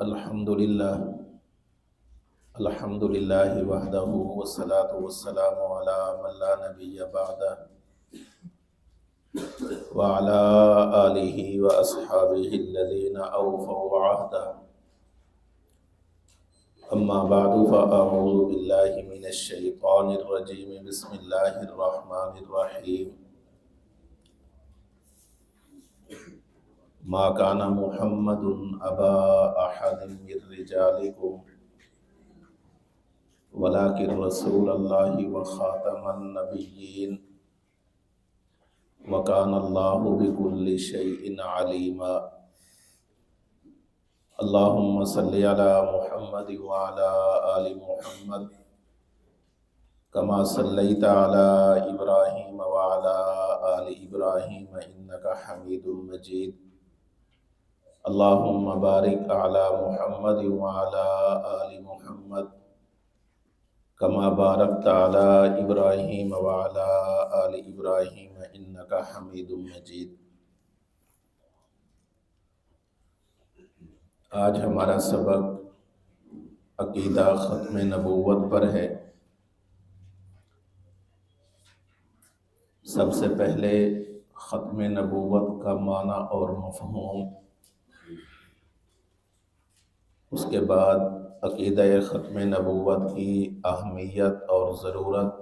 الحمد للہ وحدہ والصلاة والسلام علی من لا نبی بعدہ وعلی آلہ واصحابہ الذین اوفوا عہدہ اما بعد فاعوذ باللہ من الشیطان الرجیم بسم اللہ الرحمن الرحیم ما کان محمد ابا احد من رجالکم ولكن رسول اللہ وخاتم النبیین وکان اللہ بکل شیء علیما اللہم صلی علی محمد وعلی آل محمد کما صلیت علی ابراہیم وعلی آل ابراہیم انک حمید مجید اللہم بارک علی محمد وعلی آل محمد کما بارکت علی ابراہیم وعلی آل ابراہیم انک حمید مجید۔ آج ہمارا سبق عقیدہ ختم نبوت پر ہے۔ سب سے پہلے ختم نبوت کا معنی اور مفہوم، اس کے بعد عقیدہ ختم نبوت کی اہمیت اور ضرورت،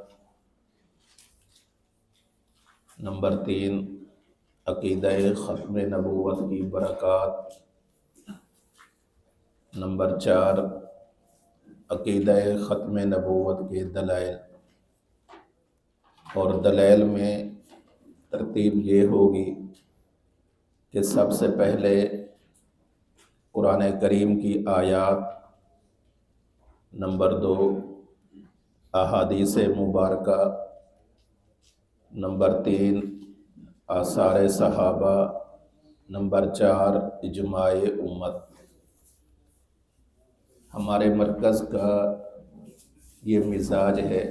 نمبر 3 عقیدہ ختم نبوت کی برکات، نمبر 4 عقیدہ ختم نبوت کے دلائل۔ اور دلائل میں ترتیب یہ ہوگی کہ سب سے پہلے قرآن کریم کی آیات، نمبر 2 احادیث مبارکہ، نمبر 3 آثار صحابہ، نمبر 4 اجماع امت۔ ہمارے مرکز کا یہ مزاج ہے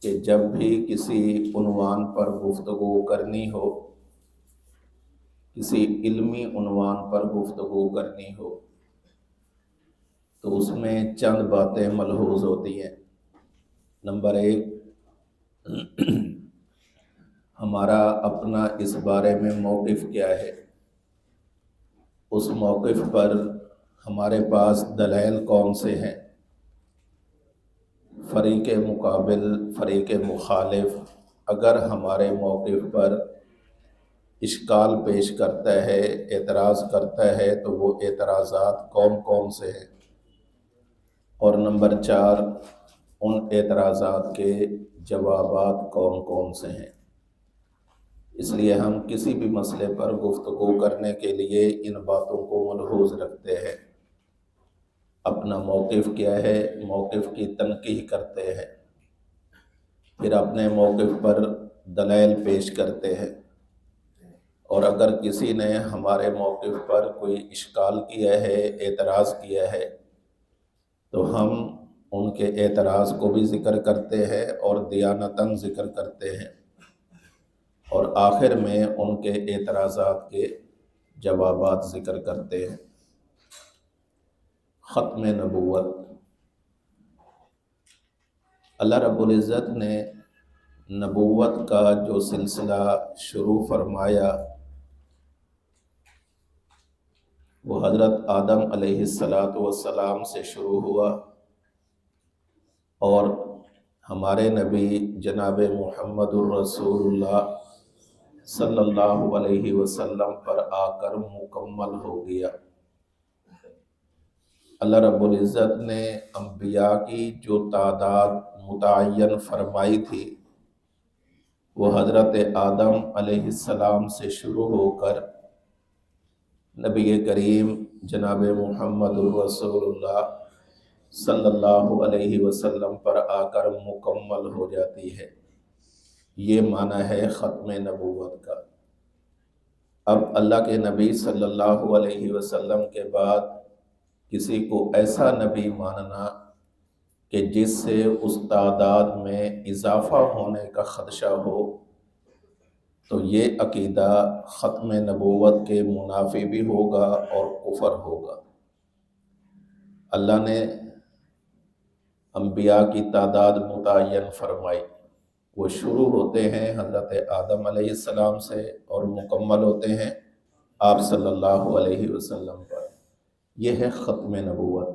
کہ جب بھی کسی عنوان پر گفتگو کرنی ہو، کسی علمی عنوان پر گفتگو کرنی ہو، تو اس میں چند باتیں ملحوظ ہوتی ہیں۔ نمبر 1 ہمارا اپنا اس بارے میں موقف کیا ہے، اس موقف پر ہمارے پاس دلائل کون سے ہیں، فریق مقابل، فریق مخالف اگر ہمارے موقف پر اشکال پیش کرتا ہے، اعتراض کرتا ہے، تو وہ اعتراضات کون کون سے ہیں، اور نمبر 4 ان اعتراضات کے جوابات کون کون سے ہیں۔ اس لیے ہم کسی بھی مسئلے پر گفتگو کرنے کے لیے ان باتوں کو ملحوظ رکھتے ہیں۔ اپنا موقف کیا ہے، موقف کی تنقیح کرتے ہیں، پھر اپنے موقف پر دلائل پیش کرتے ہیں، اور اگر کسی نے ہمارے موقف پر کوئی اشکال کیا ہے، اعتراض کیا ہے، تو ہم ان کے اعتراض کو بھی ذکر کرتے ہیں اور دیانتاً ذکر کرتے ہیں، اور آخر میں ان کے اعتراضات کے جوابات ذکر کرتے ہیں۔ ختم نبوت، اللہ رب العزت نے نبوت کا جو سلسلہ شروع فرمایا وہ حضرت آدم علیہ السلام سے شروع ہوا، اور ہمارے نبی جناب محمد الرسول اللہ صلی اللہ علیہ وسلم پر آ کر مکمل ہو گیا۔ اللہ رب العزت نے انبیاء کی جو تعداد متعین فرمائی تھی وہ حضرت آدم علیہ السلام سے شروع ہو کر نبی کریم جناب محمد الرسول اللہ صلی اللہ علیہ وسلم پر آ کر مکمل ہو جاتی ہے۔ یہ معنی ہے ختم نبوت کا۔ اب اللہ کے نبی صلی اللہ علیہ وسلم کے بعد کسی کو ایسا نبی ماننا کہ جس سے اس تعداد میں اضافہ ہونے کا خدشہ ہو، تو یہ عقیدہ ختم نبوت کے منافی بھی ہوگا اور کفر ہوگا۔ اللہ نے انبیاء کی تعداد متعین فرمائی، وہ شروع ہوتے ہیں حضرت آدم علیہ السلام سے اور مکمل ہوتے ہیں آپ صلی اللہ علیہ وسلم پر۔ یہ ہے ختم نبوت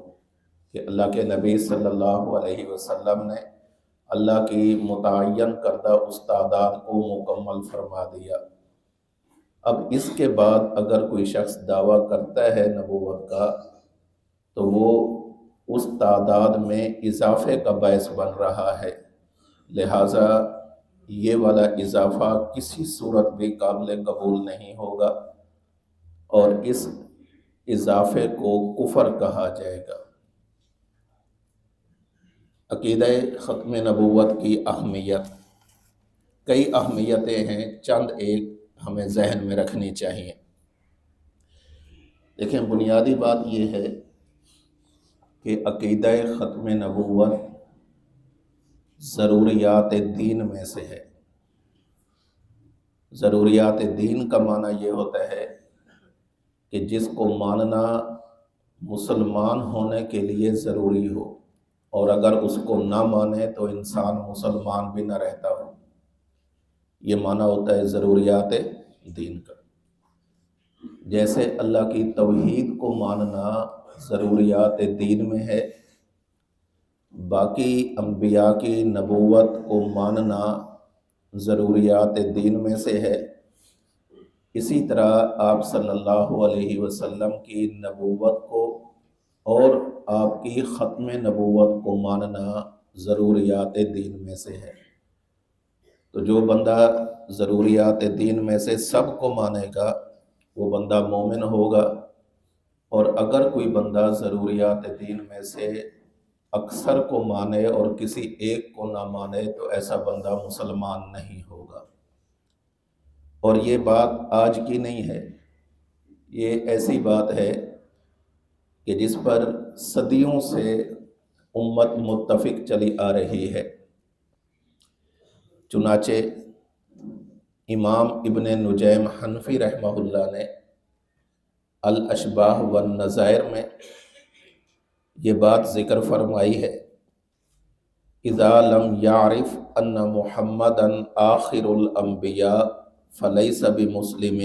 کہ اللہ کے نبی صلی اللہ علیہ وسلم نے اللہ کی متعین کردہ اس تعداد کو مکمل فرما دیا۔ اب اس کے بعد اگر کوئی شخص دعویٰ کرتا ہے نبوت کا تو وہ اس تعداد میں اضافے کا باعث بن رہا ہے، لہٰذا یہ والا اضافہ کسی صورت بھی قابل قبول نہیں ہوگا اور اس اضافے کو کفر کہا جائے گا۔ عقیدہ ختم نبوت کی اہمیت، کئی اہمیتیں ہیں، چند ایک ہمیں ذہن میں رکھنی چاہیے۔ دیکھیں، بنیادی بات یہ ہے کہ عقیدہ ختم نبوت ضروریات دین میں سے ہے۔ ضروریات دین کا معنی یہ ہوتا ہے کہ جس کو ماننا مسلمان ہونے کے لیے ضروری ہو، اور اگر اس کو نہ مانے تو انسان مسلمان بھی نہ رہتا ہو، یہ معنی ہوتا ہے ضروریات دین کا۔ جیسے اللہ کی توحید کو ماننا ضروریات دین میں ہے، باقی انبیاء کی نبوت کو ماننا ضروریات دین میں سے ہے، اسی طرح آپ صلی اللہ علیہ وسلم کی نبوت کو اور آپ کی ختم نبوت کو ماننا ضروریات دین میں سے ہے۔ تو جو بندہ ضروریات دین میں سے سب کو مانے گا وہ بندہ مومن ہوگا، اور اگر کوئی بندہ ضروریات دین میں سے اکثر کو مانے اور کسی ایک کو نہ مانے تو ایسا بندہ مسلمان نہیں ہوگا۔ اور یہ بات آج کی نہیں ہے، یہ ایسی بات ہے کہ جس پر صدیوں سے امت متفق چلی آ رہی ہے۔ چنانچہ امام ابن نجیم حنفی رحمہ اللہ نے الاشباہ والنظائر میں یہ بات ذکر فرمائی ہے، اذا لم یعرف ان محمدا آخر الانبیاء فلیس بمسلم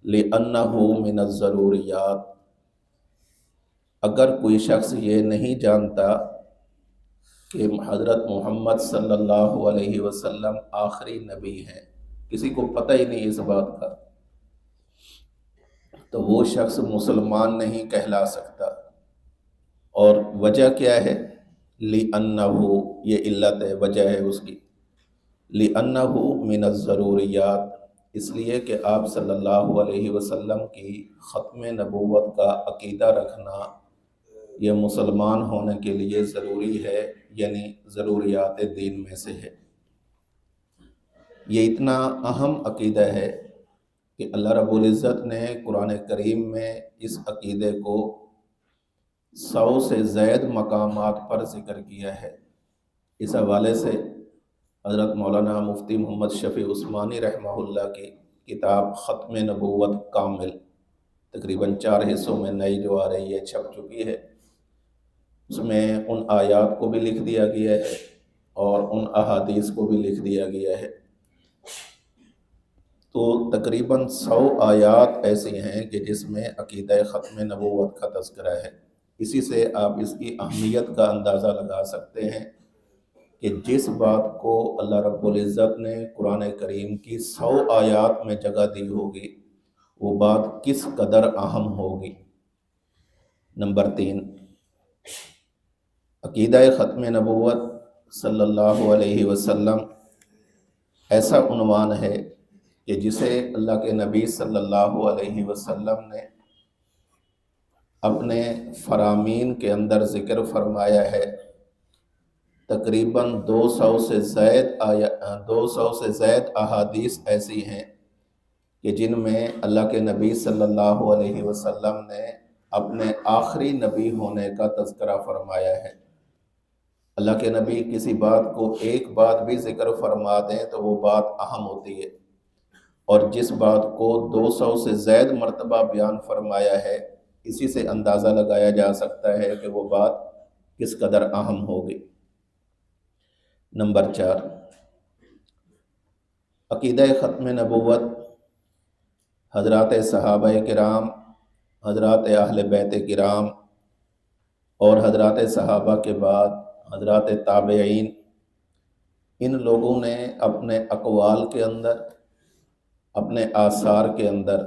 لانہ من الضروریات۔ اگر کوئی شخص یہ نہیں جانتا کہ حضرت محمد صلی اللہ علیہ وسلم آخری نبی ہیں، کسی کو پتہ ہی نہیں اس بات کا، تو وہ شخص مسلمان نہیں کہلا سکتا۔ اور وجہ کیا ہے؟ لِأَنَّهُ، یہ علت ہے، وجہ ہے اس کی، لِأَنَّهُ مِنَ الضروریات، اس لیے کہ آپ صلی اللہ علیہ وسلم کی ختم نبوت کا عقیدہ رکھنا یہ مسلمان ہونے کے لیے ضروری ہے، یعنی ضروریات دین میں سے ہے۔ یہ اتنا اہم عقیدہ ہے کہ اللہ رب العزت نے قرآن کریم میں اس عقیدے کو 100 سے زائد مقامات پر ذکر کیا ہے۔ اس حوالے سے حضرت مولانا مفتی محمد شفیع عثمانی رحمہ اللہ کی کتاب ختم نبوت کامل، تقریباً 4 حصوں میں نئی جو آ رہی ہے، چھپ چکی ہے، اس میں ان آیات کو بھی لکھ دیا گیا ہے اور ان احادیث کو بھی لکھ دیا گیا ہے۔ تو تقریباً 100 آیات ایسی ہیں کہ جس میں عقیدہ ختم نبوت کا تذکرہ ہے۔ اسی سے آپ اس کی اہمیت کا اندازہ لگا سکتے ہیں کہ جس بات کو اللہ رب العزت نے قرآن کریم کی 100 آیات میں جگہ دی ہوگی وہ بات کس قدر اہم ہوگی۔ نمبر 3، عقیدہ ختم نبوت صلی اللہ علیہ وسلم ایسا عنوان ہے کہ جسے اللہ کے نبی صلی اللہ علیہ وسلم نے اپنے فرامین کے اندر ذکر فرمایا ہے۔ تقریباً 200 سے زائد احادیث ایسی ہیں کہ جن میں اللہ کے نبی صلی اللہ علیہ وسلم نے اپنے آخری نبی ہونے کا تذکرہ فرمایا ہے۔ اللہ کے نبی کسی بات کو ایک بات بھی ذکر فرما دیں تو وہ بات اہم ہوتی ہے، اور جس بات کو 200 سے زائد مرتبہ بیان فرمایا ہے، اسی سے اندازہ لگایا جا سکتا ہے کہ وہ بات کس قدر اہم ہوگی۔ نمبر 4، عقیدہ ختم نبوت حضرات صحابہ کرام، حضرات اہل بیت کرام اور حضرات صحابہ کے بعد حضرات تابعین، ان لوگوں نے اپنے اقوال کے اندر، اپنے آثار کے اندر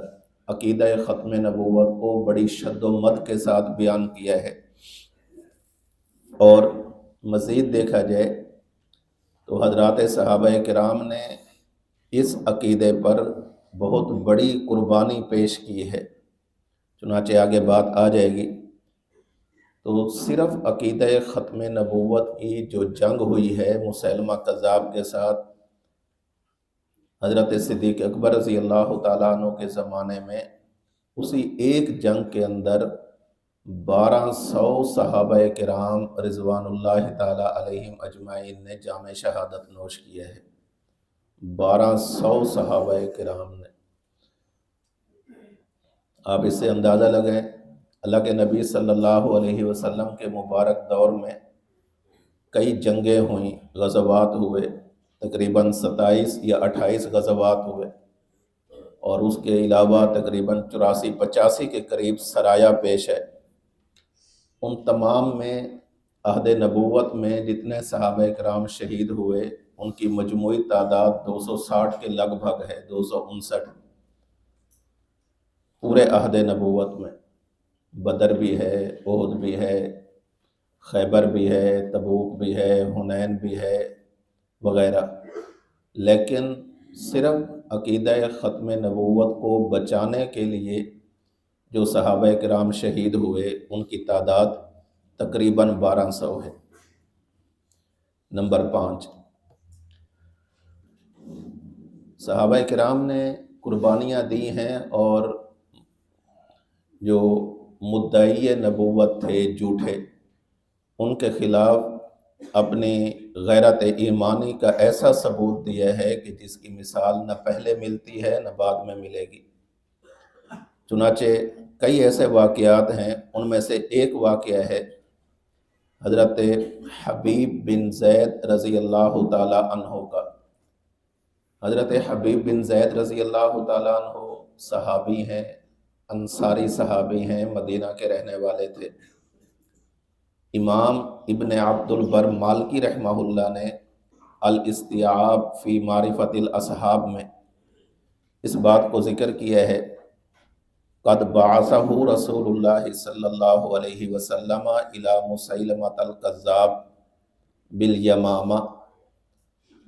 عقیدہ ختم نبوت کو بڑی شد و مد کے ساتھ بیان کیا ہے۔ اور مزید دیکھا جائے تو حضرات صحابہ کرام نے اس عقیدے پر بہت بڑی قربانی پیش کی ہے، چنانچہ آگے بات آ جائے گی۔ تو صرف عقیدہ ختم نبوت کی جو جنگ ہوئی ہے مسیلمہ کذاب کے ساتھ حضرت صدیق اکبر رضی اللہ تعالیٰ عنہ کے زمانے میں، اسی ایک جنگ کے اندر 1200 صحابہ کرام رضوان اللہ تعالیٰ علیہم اجمعین نے جام شہادت نوش کیا ہے۔ 1200 صحابہ کرام نے، آپ اس سے اندازہ لگائیں، اللہ کے نبی صلی اللہ علیہ وسلم کے مبارک دور میں کئی جنگیں ہوئیں، غزوات ہوئے، تقریباً 27 یا 28 غزوات ہوئے، اور اس کے علاوہ تقریباً 84-85 کے قریب سرایا پیش ہے۔ ان تمام میں عہد نبوت میں جتنے صحابہ کرام شہید ہوئے ان کی مجموعی تعداد 260 کے لگ بھگ ہے، 259 پورے عہد نبوت میں۔ بدر بھی ہے، احد بھی ہے، خیبر بھی ہے، تبوک بھی ہے، حنین بھی ہے وغیرہ، لیکن صرف عقیدہ ختم نبوت کو بچانے کے لیے جو صحابہ کرام شہید ہوئے ان کی تعداد تقریباً 1200 ہے۔ نمبر 5، صحابہ کرام نے قربانیاں دی ہیں، اور جو مدعی نبوت تھے جھوٹے، ان کے خلاف اپنی غیرت ایمانی کا ایسا ثبوت دیا ہے کہ جس کی مثال نہ پہلے ملتی ہے نہ بعد میں ملے گی۔ چنانچہ کئی ایسے واقعات ہیں، ان میں سے ایک واقعہ ہے حضرت حبیب بن زید رضی اللہ تعالی عنہ کا۔ حضرت حبیب بن زید رضی اللہ تعالی عنہ صحابی ہیں، انصاری صحابی ہیں، مدینہ کے رہنے والے تھے۔ امام ابن عبد البر مالکی رحمہ اللہ نے الاستیعاب فی معرفت الاصحاب میں اس بات کو ذکر کیا ہے، قد بعثہ رسول اللہ صلی اللہ علیہ وسلم الی مسیلمۃ الکذاب بالیمامہ۔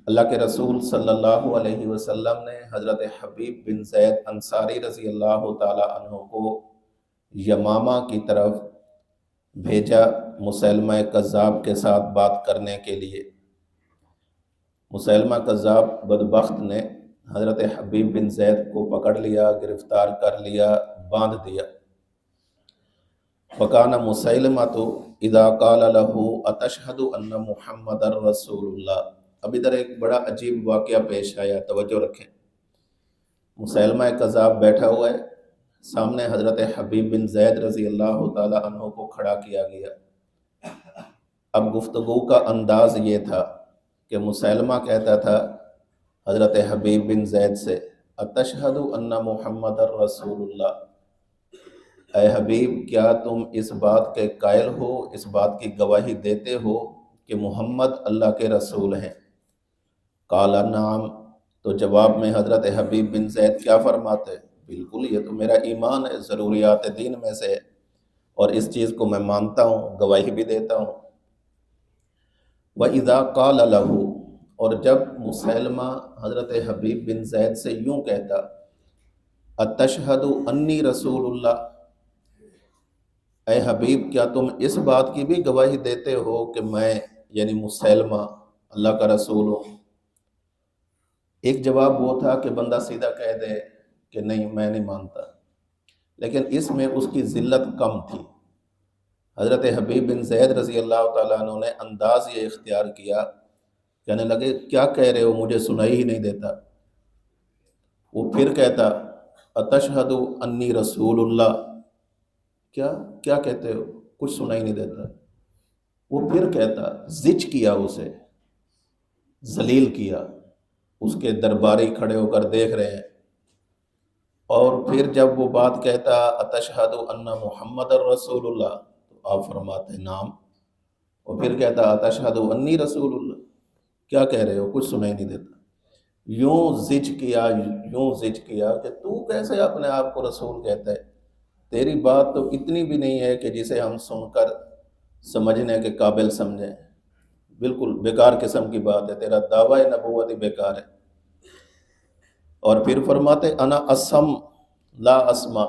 اللہ کے رسول صلی اللہ علیہ وسلم نے حضرت حبیب بن زید انصاری رضی اللہ تعالی عنہ کو یمامہ کی طرف بھیجا مسیلمہ کذاب کے ساتھ بات کرنے کے لیے۔ مسیلمہ کذاب بدبخت نے حضرت حبیب بن زید کو پکڑ لیا، گرفتار کر لیا، باندھ دیا۔ وَكَانَ مُسَيْلِمَةُ اِذَا قَالَ لَهُ أَتَشْهَدُ أَنَّ مُحَمَّدًا رَسُولُ اللَّهِ۔ اب ادھر ایک بڑا عجیب واقعہ پیش آیا، توجہ رکھیں۔ مسیلمہ کذاب بیٹھا ہوا ہے، سامنے حضرت حبیب بن زید رضی اللہ تعالی عنہ کو کھڑا کیا گیا۔ اب گفتگو کا انداز یہ تھا کہ مسیلمہ کہتا تھا حضرت حبیب بن زید سے، اتشہد ان محمد رسول اللہ، اے حبیب کیا تم اس بات کے قائل ہو، اس بات کی گواہی دیتے ہو کہ محمد اللہ کے رسول ہیں؟ قال نعم، تو جواب میں حضرت حبیب بن زید کیا فرماتے؟ بالکل، یہ تو میرا ایمان ہے، ضروریات دین میں سے ہے، اور اس چیز کو میں مانتا ہوں، گواہی بھی دیتا ہوں۔ وَإِذَا قَالَ لَهُ، اور جب مسیلمہ حضرت حبیب بن زید سے یوں کہتا، اتشہد انی رسول اللہ، اے حبیب کیا تم اس بات کی بھی گواہی دیتے ہو کہ میں یعنی مسیلمہ اللہ کا رسول ہوں؟ ایک جواب وہ تھا کہ بندہ سیدھا کہہ دے کہ نہیں میں نہیں مانتا، لیکن اس میں اس کی ذلت کم تھی۔ حضرت حبیب بن زید رضی اللہ تعالیٰ عنہ نے انداز یہ اختیار کیا، کہنے لگے کیا کہہ رہے ہو، مجھے سنائی ہی نہیں دیتا۔ وہ پھر کہتا اتشہد انی رسول اللہ، کیا کیا کہتے ہو، کچھ سنائی نہیں دیتا۔ وہ پھر کہتا، زج کیا، اسے ذلیل کیا، اس کے درباری کھڑے ہو کر دیکھ رہے ہیں، اور پھر جب وہ بات کہتا اتشہد ان محمد الرسول اللہ، تو آپ فرماتے نام، اور پھر کہتا اتشہد انی رسول اللہ، کیا کہہ رہے ہو، کچھ سنائی نہیں دیتا۔ یوں زج کیا کہ تو کیسے اپنے آپ کو رسول کہتا ہے، تیری بات تو اتنی بھی نہیں ہے کہ جسے ہم سن کر سمجھنے کے قابل سمجھیں، بالکل بیکار قسم کی بات ہے، تیرا دعویٰ نبوت ہی بیکار ہے۔ اور پھر فرماتے انا اسم لا اسمع،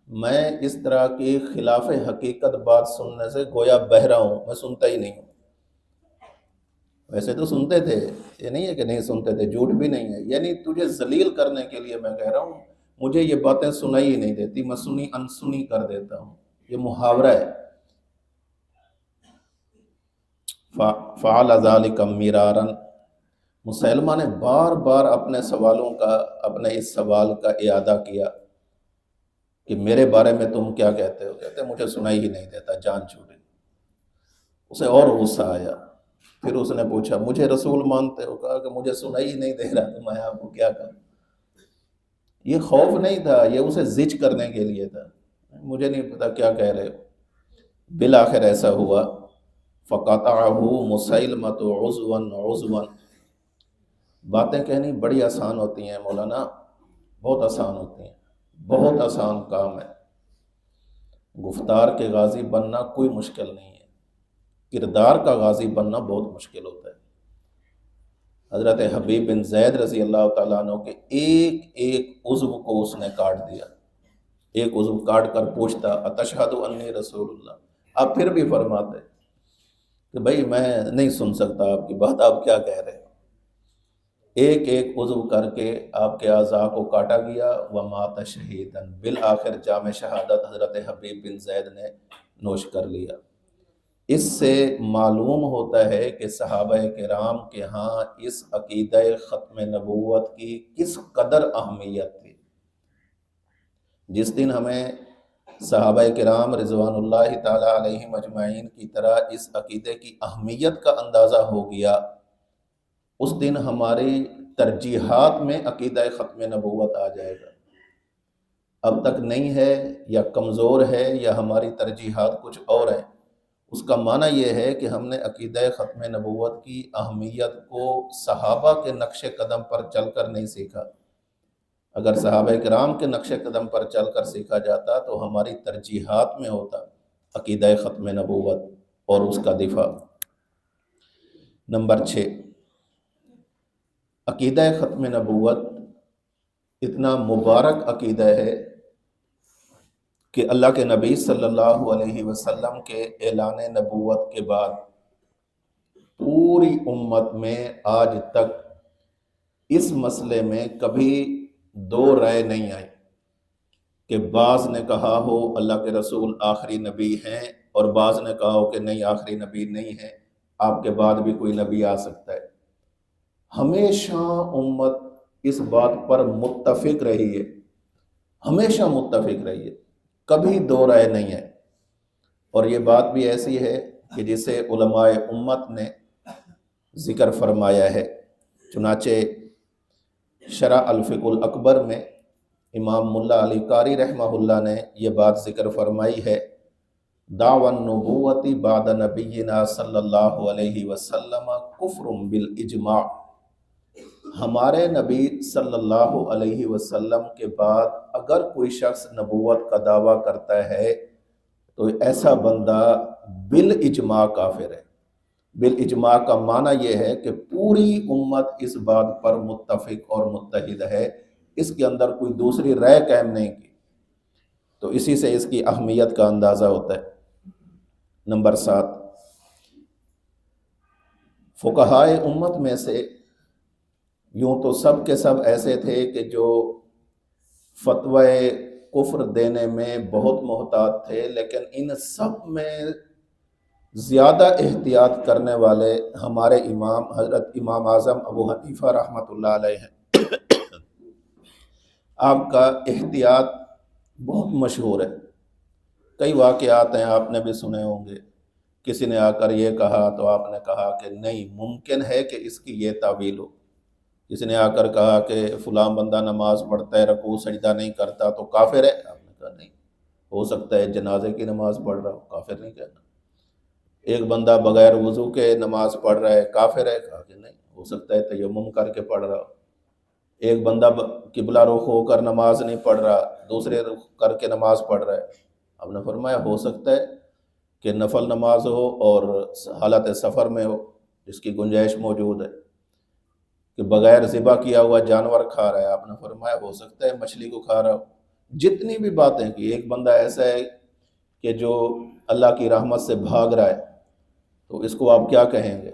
میں اس طرح کی خلاف حقیقت بات سننے سے گویا بہرا ہوں، میں سنتا ہی نہیں ہوں۔ ویسے تو سنتے تھے، یہ نہیں ہے کہ نہیں سنتے تھے، جھوٹ بھی نہیں ہے، یعنی تجھے ذلیل کرنے کے لیے میں کہہ رہا ہوں، مجھے یہ باتیں سنائی ہی نہیں دیتی، میں سنی انسنی کر دیتا ہوں، یہ محاورہ ہے۔ فعل ذلک مرارا، مسیلمہ نے بار بار اپنے سوالوں کا، اپنے اس سوال کا اعادہ کیا کہ میرے بارے میں تم کیا کہتے ہو، کہتے مجھے سنائی ہی نہیں دیتا، جان چھوٹی۔ اسے اور غصہ آیا، پھر اس نے پوچھا مجھے رسول مانتے ہو، کہا کہ مجھے سنائی ہی نہیں دے رہا تو میں آپ کو کیا کہوں۔ یہ خوف نہیں تھا، یہ اسے زج کرنے کے لیے تھا، مجھے نہیں پتا کیا کہہ رہے ہو۔ بالآخر ایسا ہوا، فقطعہ مسیلمۃ عضوا عضوا۔ باتیں کہنی بڑی آسان ہوتی ہیں مولانا، بہت آسان ہوتی ہیں، بہت آسان کام ہے۔ گفتار کے غازی بننا کوئی مشکل نہیں ہے، کردار کا غازی بننا بہت مشکل ہوتا ہے۔ حضرت حبیب بن زید رضی اللہ تعالیٰ عنہ کے ایک ایک عضو کو اس نے کاٹ دیا، ایک عضو کاٹ کر پوچھتا اتشہد انی رسول اللہ، آپ پھر بھی فرماتے کہ بھائی میں نہیں سن سکتا آپ کی بات، آپ کیا کہہ رہے ہیں۔ ایک ایک عضو کر کے آپ کے اعضاء کو کاٹا گیا، ومات شہیداً، بالآخر جام شہادت حضرت حبیب بن زید نے نوش کر لیا۔ اس سے معلوم ہوتا ہے کہ صحابہ کرام کے ہاں اس عقیدہ ختم نبوت کی کس قدر اہمیت تھی۔ جس دن ہمیں صحابہ کرام رضوان اللہ تعالیٰ علیہم اجمعین کی طرح اس عقیدے کی اہمیت کا اندازہ ہو گیا، اس دن ہماری ترجیحات میں عقیدہ ختم نبوت آ جائے گا۔ اب تک نہیں ہے یا کمزور ہے یا ہماری ترجیحات کچھ اور ہیں، اس کا معنی یہ ہے کہ ہم نے عقیدہ ختم نبوت کی اہمیت کو صحابہ کے نقش قدم پر چل کر نہیں سیکھا۔ اگر صحابہ کرام کے نقش قدم پر چل کر سیکھا جاتا تو ہماری ترجیحات میں ہوتا عقیدہ ختم نبوت اور اس کا دفاع۔ نمبر 6، عقیدہ ختم نبوت اتنا مبارک عقیدہ ہے کہ اللہ کے نبی صلی اللہ علیہ وسلم کے اعلان نبوت کے بعد پوری امت میں آج تک اس مسئلے میں کبھی دو رائے نہیں آئی کہ بعض نے کہا ہو اللہ کے رسول آخری نبی ہیں اور بعض نے کہا ہو کہ نہیں آخری نبی نہیں ہے، آپ کے بعد بھی کوئی نبی آ سکتا ہے۔ ہمیشہ امت اس بات پر متفق رہی ہے، ہمیشہ متفق رہی ہے، کبھی دو رائے نہیں ہے۔ اور یہ بات بھی ایسی ہے کہ جسے علماء امت نے ذکر فرمایا ہے۔ چنانچہ شرح الفقہ الاکبر میں امام ملا علی قاری رحمہ اللہ نے یہ بات ذکر فرمائی ہے، دعوی النبوت بعد نبینا صلی اللہ علیہ وسلم کفر بالاجماع۔ ہمارے نبی صلی اللہ علیہ وسلم کے بعد اگر کوئی شخص نبوت کا دعویٰ کرتا ہے تو ایسا بندہ بالاجماع کافر ہے۔ بالاجماع کا معنی یہ ہے کہ پوری امت اس بات پر متفق اور متحد ہے، اس کے اندر کوئی دوسری رائے قائم نہیں کی، تو اسی سے اس کی اہمیت کا اندازہ ہوتا ہے۔ نمبر 7، فقہائے امت میں سے یوں تو سب کے سب ایسے تھے کہ جو فتوی کفر دینے میں بہت محتاط تھے، لیکن ان سب میں زیادہ احتیاط کرنے والے ہمارے امام حضرت امام اعظم ابو حنیفہ رحمۃ اللہ علیہ ہیں۔ آپ کا احتیاط بہت مشہور ہے، کئی واقعات ہیں آپ نے بھی سنے ہوں گے، کسی نے آ کر یہ کہا تو آپ نے کہا کہ نہیں، ممکن ہے کہ اس کی یہ تعویل ہو۔ کسی نے آ کر کہا کہ فلاں بندہ نماز پڑھتا ہے، رکوع سجدہ نہیں کرتا تو کافر ہے، آپ نے کہا نہیں، ہو سکتا ہے جنازے کی نماز پڑھ رہا ہو، کافر نہیں کہنا۔ ایک بندہ بغیر وضو کے نماز پڑھ رہا ہے، کافر ہے، کہا کہ نہیں، ہو سکتا ہے تیمم کر کے پڑھ رہا ہو۔ ایک بندہ قبلہ رخ ہو کر نماز نہیں پڑھ رہا، دوسرے رخ کر کے نماز پڑھ رہا ہے، آپ نے فرمایا ہو سکتا ہے کہ نفل نماز ہو اور حالت سفر میں ہو، اس کی گنجائش موجود ہے۔ کہ بغیر ذبح کیا ہوا جانور کھا رہا ہے، آپ نے فرمایا ہو سکتا ہے مچھلی کو کھا رہا ہو۔ جتنی بھی باتیں کی، ایک بندہ ایسا ہے کہ جو اللہ کی رحمت سے بھاگ رہا ہے، تو اس کو آپ کیا کہیں گے؟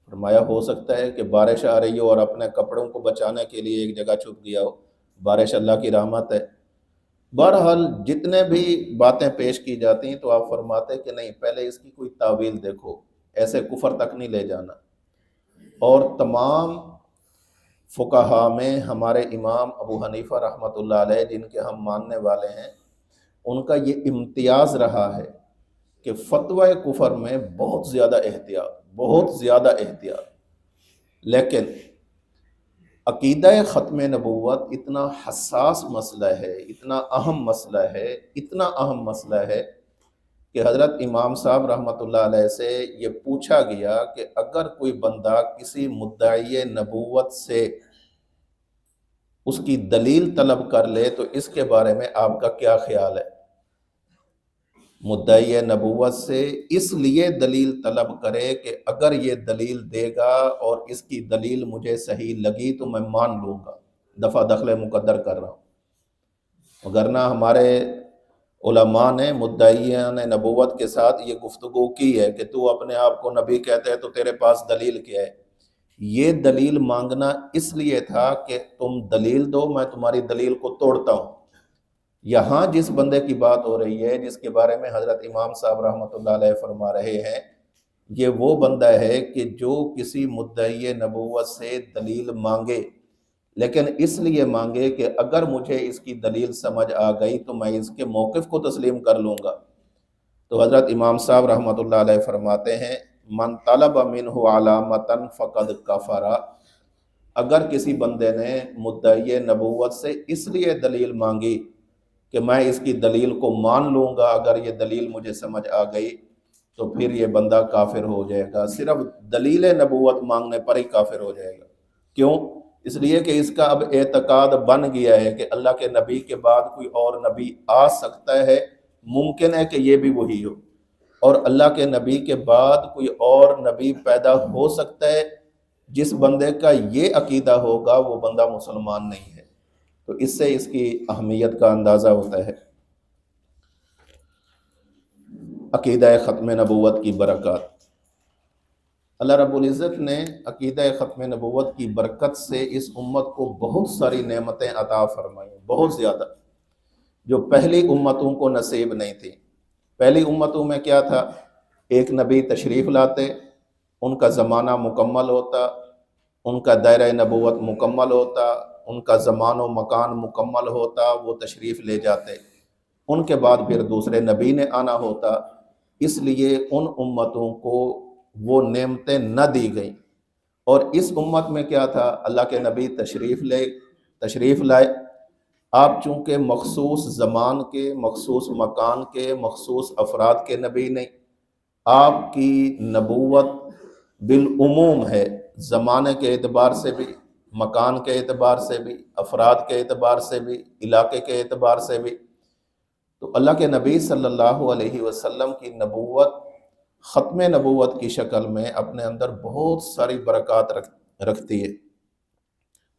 فرمایا ہو سکتا ہے کہ بارش آ رہی ہو اور اپنے کپڑوں کو بچانے کے لیے ایک جگہ چھپ گیا ہو، بارش اللہ کی رحمت ہے۔ بہرحال جتنے بھی باتیں پیش کی جاتی ہیں تو آپ فرماتے کہ نہیں، پہلے اس کی کوئی تعویل دیکھو، ایسے کفر تک نہیں لے جانا۔ اور تمام فقہا میں ہمارے امام ابو حنیفہ رحمۃ اللہ علیہ، جن کے ہم ماننے والے ہیں، ان کا یہ امتیاز رہا ہے کہ فتوی کفر میں بہت زیادہ احتیاط، بہت زیادہ احتیاط۔ لیکن عقیدہ ختم نبوت اتنا حساس مسئلہ ہے، اتنا اہم مسئلہ ہے، اتنا اہم مسئلہ ہے کہ حضرت امام صاحب رحمۃ اللہ علیہ سے یہ پوچھا گیا کہ اگر کوئی بندہ کسی مدعی نبوت سے اس کی دلیل طلب کر لے تو اس کے بارے میں آپ کا کیا خیال ہے؟ مدعی نبوت سے اس لیے دلیل طلب کرے کہ اگر یہ دلیل دے گا اور اس کی دلیل مجھے صحیح لگی تو میں مان لوں گا، دفع دخل مقدر کر رہا ہوں۔ وگرنہ ہمارے علماء نے مدعیان نبوت کے ساتھ یہ گفتگو کی ہے کہ تو اپنے آپ کو نبی کہتے ہے تو تیرے پاس دلیل کیا ہے؟ یہ دلیل مانگنا اس لیے تھا کہ تم دلیل دو، میں تمہاری دلیل کو توڑتا ہوں۔ یہاں جس بندے کی بات ہو رہی ہے، جس کے بارے میں حضرت امام صاحب رحمۃ اللہ علیہ فرما رہے ہیں، یہ وہ بندہ ہے کہ جو کسی مدعی نبوت سے دلیل مانگے، لیکن اس لیے مانگے کہ اگر مجھے اس کی دلیل سمجھ آ گئی تو میں اس کے موقف کو تسلیم کر لوں گا۔ تو حضرت امام صاحب رحمۃ اللہ علیہ فرماتے ہیں، من طلب منہ علامتاً فقد کفر، اگر کسی بندے نے مدعی نبوت سے اس لیے دلیل مانگی کہ میں اس کی دلیل کو مان لوں گا، اگر یہ دلیل مجھے سمجھ آ گئی تو پھر یہ بندہ کافر ہو جائے گا۔ صرف دلیل نبوت مانگنے پر ہی کافر ہو جائے گا۔ کیوں؟ اس لیے کہ اس کا اب اعتقاد بن گیا ہے کہ اللہ کے نبی کے بعد کوئی اور نبی آ سکتا ہے، ممکن ہے کہ یہ بھی وہی ہو، اور اللہ کے نبی کے بعد کوئی اور نبی پیدا ہو سکتا ہے۔ جس بندے کا یہ عقیدہ ہوگا وہ بندہ مسلمان نہیں ہے۔ تو اس سے اس کی اہمیت کا اندازہ ہوتا ہے۔ عقیدہ ختم نبوت کی برکات، اللہ رب العزت نے عقیدہ ختم نبوت کی برکت سے اس امت کو بہت ساری نعمتیں عطا فرمائیں، بہت زیادہ، جو پہلی امتوں کو نصیب نہیں تھی۔ پہلی امتوں میں کیا تھا؟ ایک نبی تشریف لاتے، ان کا زمانہ مکمل ہوتا، ان کا دائرہ نبوت مکمل ہوتا، ان کا زمان و مکان مکمل ہوتا، وہ تشریف لے جاتے، ان کے بعد پھر دوسرے نبی نے آنا ہوتا۔ اس لیے ان امتوں کو وہ نعمتیں نہ دی گئیں۔ اور اس امت میں کیا تھا؟ اللہ کے نبی تشریف لائے، آپ چونکہ مخصوص زمان کے، مخصوص مکان کے، مخصوص افراد کے نبی نہیں، آپ کی نبوت بالعموم ہے، زمانے کے اعتبار سے بھی، مکان کے اعتبار سے بھی، افراد کے اعتبار سے بھی، علاقے کے اعتبار سے بھی۔ تو اللہ کے نبی صلی اللہ علیہ وسلم کی نبوت ختم نبوت کی شکل میں اپنے اندر بہت ساری برکات رکھتی ہے۔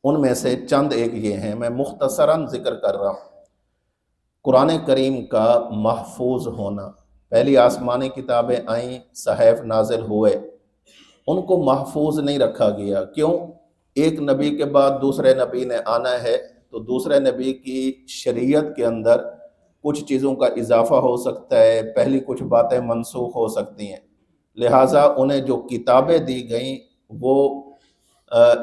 ان میں سے چند ایک یہ ہیں، میں مختصراً ذکر کر رہا ہوں۔ قرآن کریم کا محفوظ ہونا، پہلی آسمانی کتابیں آئیں، صحائف نازل ہوئے، ان کو محفوظ نہیں رکھا گیا۔ کیوں؟ ایک نبی کے بعد دوسرے نبی نے آنا ہے، تو دوسرے نبی کی شریعت کے اندر کچھ چیزوں کا اضافہ ہو سکتا ہے، پہلی کچھ باتیں منسوخ ہو سکتی ہیں، لہٰذا انہیں جو کتابیں دی گئیں وہ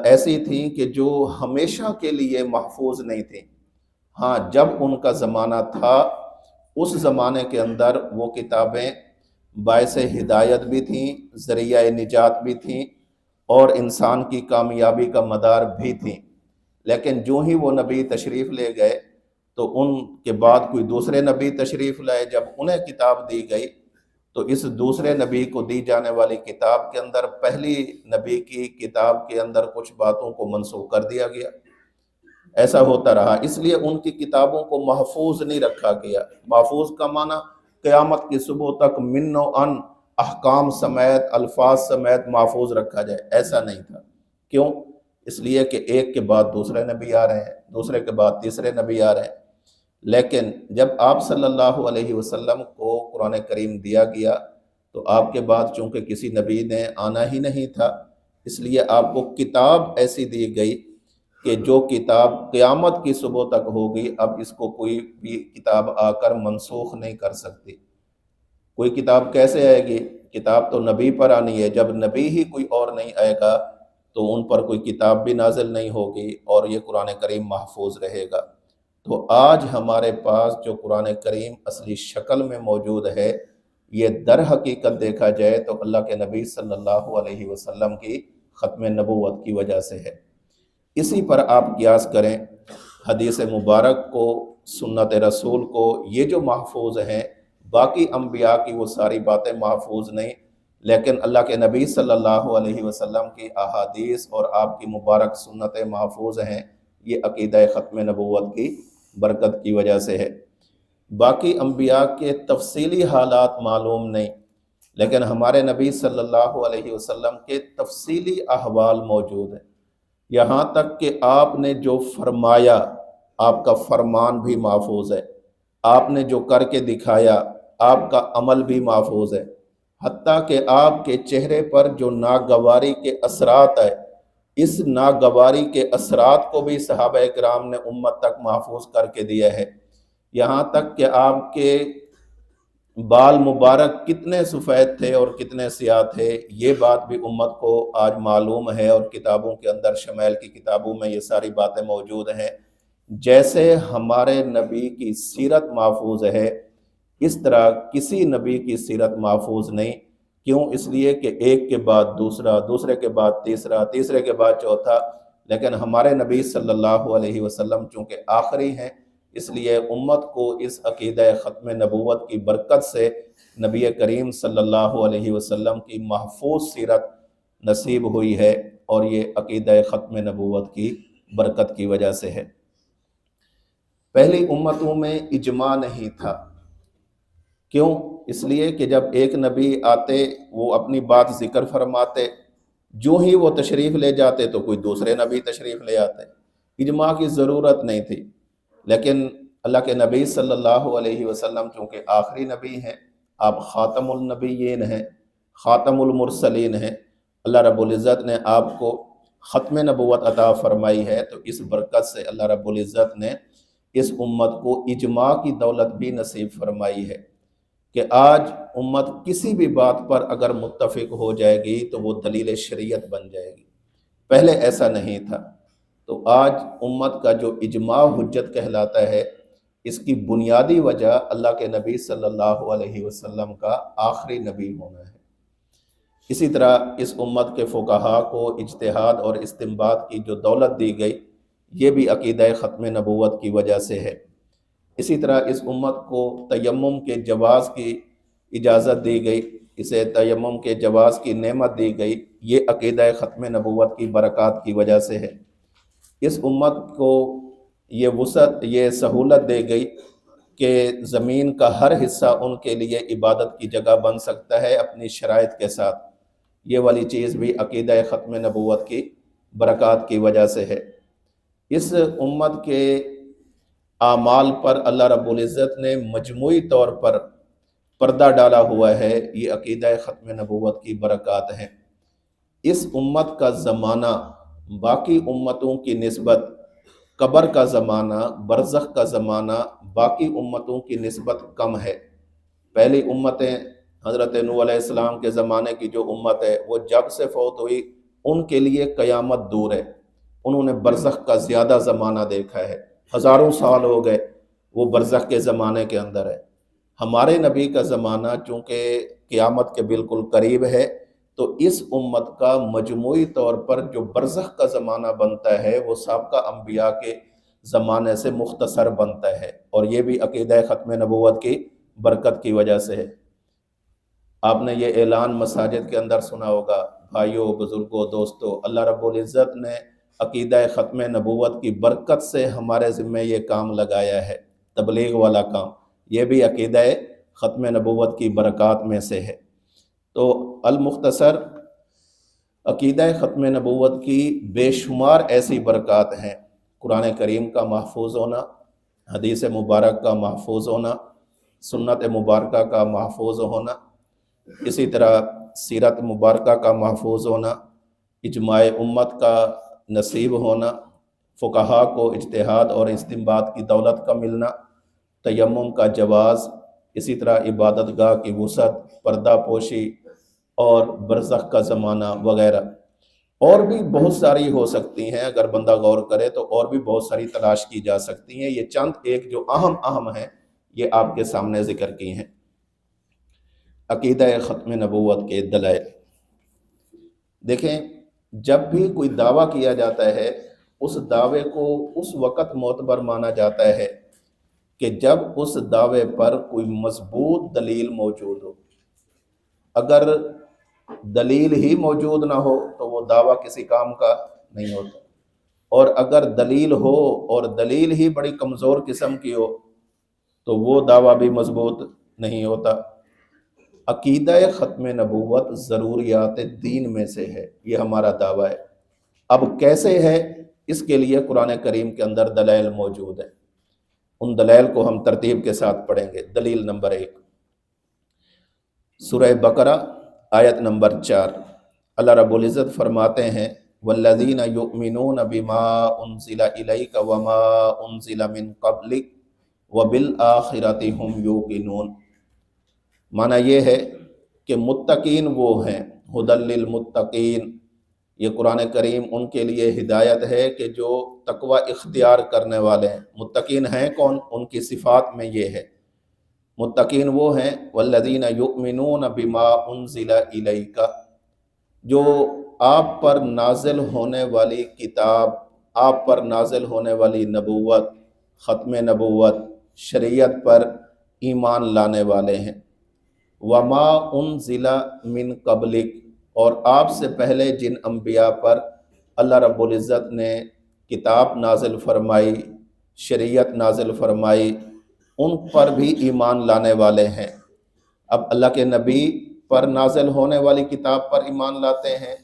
ایسی تھیں کہ جو ہمیشہ کے لیے محفوظ نہیں تھیں۔ ہاں جب ان کا زمانہ تھا اس زمانے کے اندر وہ کتابیں باعث ہدایت بھی تھیں، ذریعہ نجات بھی تھیں، اور انسان کی کامیابی کا مدار بھی تھیں۔ لیکن جو ہی وہ نبی تشریف لے گئے تو ان کے بعد کوئی دوسرے نبی تشریف لائے، جب انہیں کتاب دی گئی تو اس دوسرے نبی کو دی جانے والی کتاب کے اندر پہلی نبی کی کتاب کے اندر کچھ باتوں کو منسوخ کر دیا گیا۔ ایسا ہوتا رہا، اس لیے ان کی کتابوں کو محفوظ نہیں رکھا گیا۔ محفوظ کا معنی قیامت کی صبح تک من و ان احکام سمیت الفاظ سمیت محفوظ رکھا جائے، ایسا نہیں تھا۔ کیوں؟ اس لیے کہ ایک کے بعد دوسرے نبی آ رہے ہیں، دوسرے کے بعد تیسرے نبی آ رہے ہیں۔ لیکن جب آپ صلی اللہ علیہ وسلم کو قرآن کریم دیا گیا تو آپ کے بعد چونکہ کسی نبی نے آنا ہی نہیں تھا، اس لیے آپ کو کتاب ایسی دی گئی کہ جو کتاب قیامت کی صبح تک ہوگی، اب اس کو کوئی بھی کتاب آ کر منسوخ نہیں کر سکتی۔ کوئی کتاب کیسے آئے گی؟ کتاب تو نبی پر آنی ہے، جب نبی ہی کوئی اور نہیں آئے گا تو ان پر کوئی کتاب بھی نازل نہیں ہوگی اور یہ قرآن کریم محفوظ رہے گا۔ تو آج ہمارے پاس جو قرآن کریم اصلی شکل میں موجود ہے، یہ در حقیقت دیکھا جائے تو اللہ کے نبی صلی اللہ علیہ وسلم کی ختم نبوت کی وجہ سے ہے۔ اسی پر آپ قیاس کریں حدیث مبارک کو، سنت رسول کو، یہ جو محفوظ ہیں، باقی انبیاء کی وہ ساری باتیں محفوظ نہیں، لیکن اللہ کے نبی صلی اللہ علیہ وسلم کی احادیث اور آپ کی مبارک سنتیں محفوظ ہیں۔ یہ عقیدہ ختم نبوت کی برکت کی وجہ سے ہے۔ باقی انبیاء کے تفصیلی حالات معلوم نہیں، لیکن ہمارے نبی صلی اللہ علیہ وسلم کے تفصیلی احوال موجود ہیں۔ یہاں تک کہ آپ نے جو فرمایا، آپ کا فرمان بھی محفوظ ہے، آپ نے جو کر کے دکھایا، آپ کا عمل بھی محفوظ ہے، حتیٰ کہ آپ کے چہرے پر جو ناگواری کے اثرات آئے، اس ناگواری کے اثرات کو بھی صحابہ کرام نے امت تک محفوظ کر کے دیا ہے۔ یہاں تک کہ آپ کے بال مبارک کتنے سفید تھے اور کتنے سیاہ تھے، یہ بات بھی امت کو آج معلوم ہے، اور کتابوں کے اندر شمائل کی کتابوں میں یہ ساری باتیں موجود ہیں۔ جیسے ہمارے نبی کی سیرت محفوظ ہے، اس طرح کسی نبی کی سیرت محفوظ نہیں۔ کیوں؟ اس لیے کہ ایک کے بعد دوسرا، دوسرے کے بعد تیسرا، تیسرے کے بعد چوتھا، لیکن ہمارے نبی صلی اللہ علیہ وسلم چونکہ آخری ہیں، اس لیے امت کو اس عقیدہ ختم نبوت کی برکت سے نبی کریم صلی اللہ علیہ وسلم کی محفوظ سیرت نصیب ہوئی ہے، اور یہ عقیدہ ختم نبوت کی برکت کی وجہ سے ہے۔ پہلی امتوں میں اجماع نہیں تھا۔ کیوں؟ اس لیے کہ جب ایک نبی آتے، وہ اپنی بات ذکر فرماتے، جو ہی وہ تشریف لے جاتے تو کوئی دوسرے نبی تشریف لے آتے، اجماع کی ضرورت نہیں تھی۔ لیکن اللہ کے نبی صلی اللہ علیہ وسلم چونکہ آخری نبی ہیں، آپ خاتم النبیین ہیں، خاتم المرسلین ہیں، اللہ رب العزت نے آپ کو ختم نبوت عطا فرمائی ہے، تو اس برکت سے اللہ رب العزت نے اس امت کو اجماع کی دولت بھی نصیب فرمائی ہے کہ آج امت کسی بھی بات پر اگر متفق ہو جائے گی تو وہ دلیل شریعت بن جائے گی۔ پہلے ایسا نہیں تھا۔ تو آج امت کا جو اجماع حجت کہلاتا ہے، اس کی بنیادی وجہ اللہ کے نبی صلی اللہ علیہ وسلم کا آخری نبی ہونا ہے۔ اسی طرح اس امت کے فقہاء کو اجتہاد اور استنباط کی جو دولت دی گئی، یہ بھی عقیدہ ختم نبوت کی وجہ سے ہے۔ اسی طرح اس امت کو تیمم کے جواز کی اجازت دی گئی، اسے تیمم کے جواز کی نعمت دی گئی، یہ عقیدہ ختم نبوت کی برکات کی وجہ سے ہے۔ اس امت کو یہ وسعت، یہ سہولت دے گئی کہ زمین کا ہر حصہ ان کے لیے عبادت کی جگہ بن سکتا ہے اپنی شرائط کے ساتھ۔ یہ والی چیز بھی عقیدہ ختم نبوت کی برکات کی وجہ سے ہے۔ اس امت کے اعمال پر اللہ رب العزت نے مجموعی طور پر پردہ ڈالا ہوا ہے، یہ عقیدہ ختم نبوت کی برکات ہیں۔ اس امت کا زمانہ باقی امتوں کی نسبت، قبر کا زمانہ، برزخ کا زمانہ باقی امتوں کی نسبت کم ہے۔ پہلی امتیں حضرت نوح علیہ السلام کے زمانے کی جو امت ہے، وہ جب سے فوت ہوئی ان کے لیے قیامت دور ہے، انہوں نے برزخ کا زیادہ زمانہ دیکھا ہے۔ ہزاروں سال ہو گئے، وہ برزخ کے زمانے کے اندر ہے۔ ہمارے نبی کا زمانہ چونکہ قیامت کے بالکل قریب ہے، تو اس امت کا مجموعی طور پر جو برزخ کا زمانہ بنتا ہے وہ سابقہ انبیاء کے زمانے سے مختصر بنتا ہے، اور یہ بھی عقیدہ ختم نبوت کی برکت کی وجہ سے ہے۔ آپ نے یہ اعلان مساجد کے اندر سنا ہوگا، بھائیوں، بزرگوں، دوستوں، اللہ رب العزت نے عقیدہ ختم نبوت کی برکت سے ہمارے ذمہ یہ کام لگایا ہے، تبلیغ والا کام، یہ بھی عقیدہ ختم نبوت کی برکات میں سے ہے۔ تو المختصر عقیدہ ختم نبوت کی بے شمار ایسی برکات ہیں، قرآن کریم کا محفوظ ہونا، حدیث مبارک کا محفوظ ہونا، سنت مبارکہ کا محفوظ ہونا، اسی طرح سیرت مبارکہ کا محفوظ ہونا، اجماع امت کا نصیب ہونا، فقہا کو اجتہاد اور استنباط کی دولت کا ملنا، تیمم کا جواز، اسی طرح عبادت گاہ کی وسعت، پردہ پوشی اور برزخ کا زمانہ وغیرہ، اور بھی بہت ساری ہو سکتی ہیں، اگر بندہ غور کرے تو اور بھی بہت ساری تلاش کی جا سکتی ہیں۔ یہ چند ایک جو اہم ہیں یہ آپ کے سامنے ذکر کی ہیں۔ عقیدہ ختم نبوت کے دلائل دیکھیں، جب بھی کوئی دعویٰ کیا جاتا ہے اس دعوے کو اس وقت معتبر مانا جاتا ہے کہ جب اس دعوے پر کوئی مضبوط دلیل موجود ہو۔ اگر دلیل ہی موجود نہ ہو تو وہ دعویٰ کسی کام کا نہیں ہوتا، اور اگر دلیل ہو اور دلیل ہی بڑی کمزور قسم کی ہو تو وہ دعویٰ بھی مضبوط نہیں ہوتا۔ عقیدہ ختم نبوت ضروریات دین میں سے ہے، یہ ہمارا دعویٰ ہے۔ اب کیسے ہے، اس کے لیے قرآن کریم کے اندر دلائل موجود ہیں، ان دلائل کو ہم ترتیب کے ساتھ پڑھیں گے۔ دلیل نمبر 1، سورہ بقرہ آیت نمبر 4، اللہ رب العزت فرماتے ہیں والذین یؤمنون بما انزل الیک وما انزل من قبلک وبالآخرۃ هم یوقنون۔ معنی یہ ہے کہ متقین وہ ہیں، ھدی للمتقین، یہ قرآن کریم ان کے لیے ہدایت ہے کہ جو تقوی اختیار کرنے والے ہیں۔ متقین ہیں کون؟ ان کی صفات میں یہ ہے، متقین وہ ہیں والذین یؤمنون بما انزل الیک، جو آپ پر نازل ہونے والی کتاب، آپ پر نازل ہونے والی نبوت، ختم نبوت، شریعت پر ایمان لانے والے ہیں۔ وما انزل من قبلک، اور آپ سے پہلے جن انبیاء پر اللہ رب العزت نے کتاب نازل فرمائی، شریعت نازل فرمائی، ان پر بھی ایمان لانے والے ہیں۔ اب اللہ کے نبی پر نازل ہونے والی کتاب پر ایمان لاتے ہیں،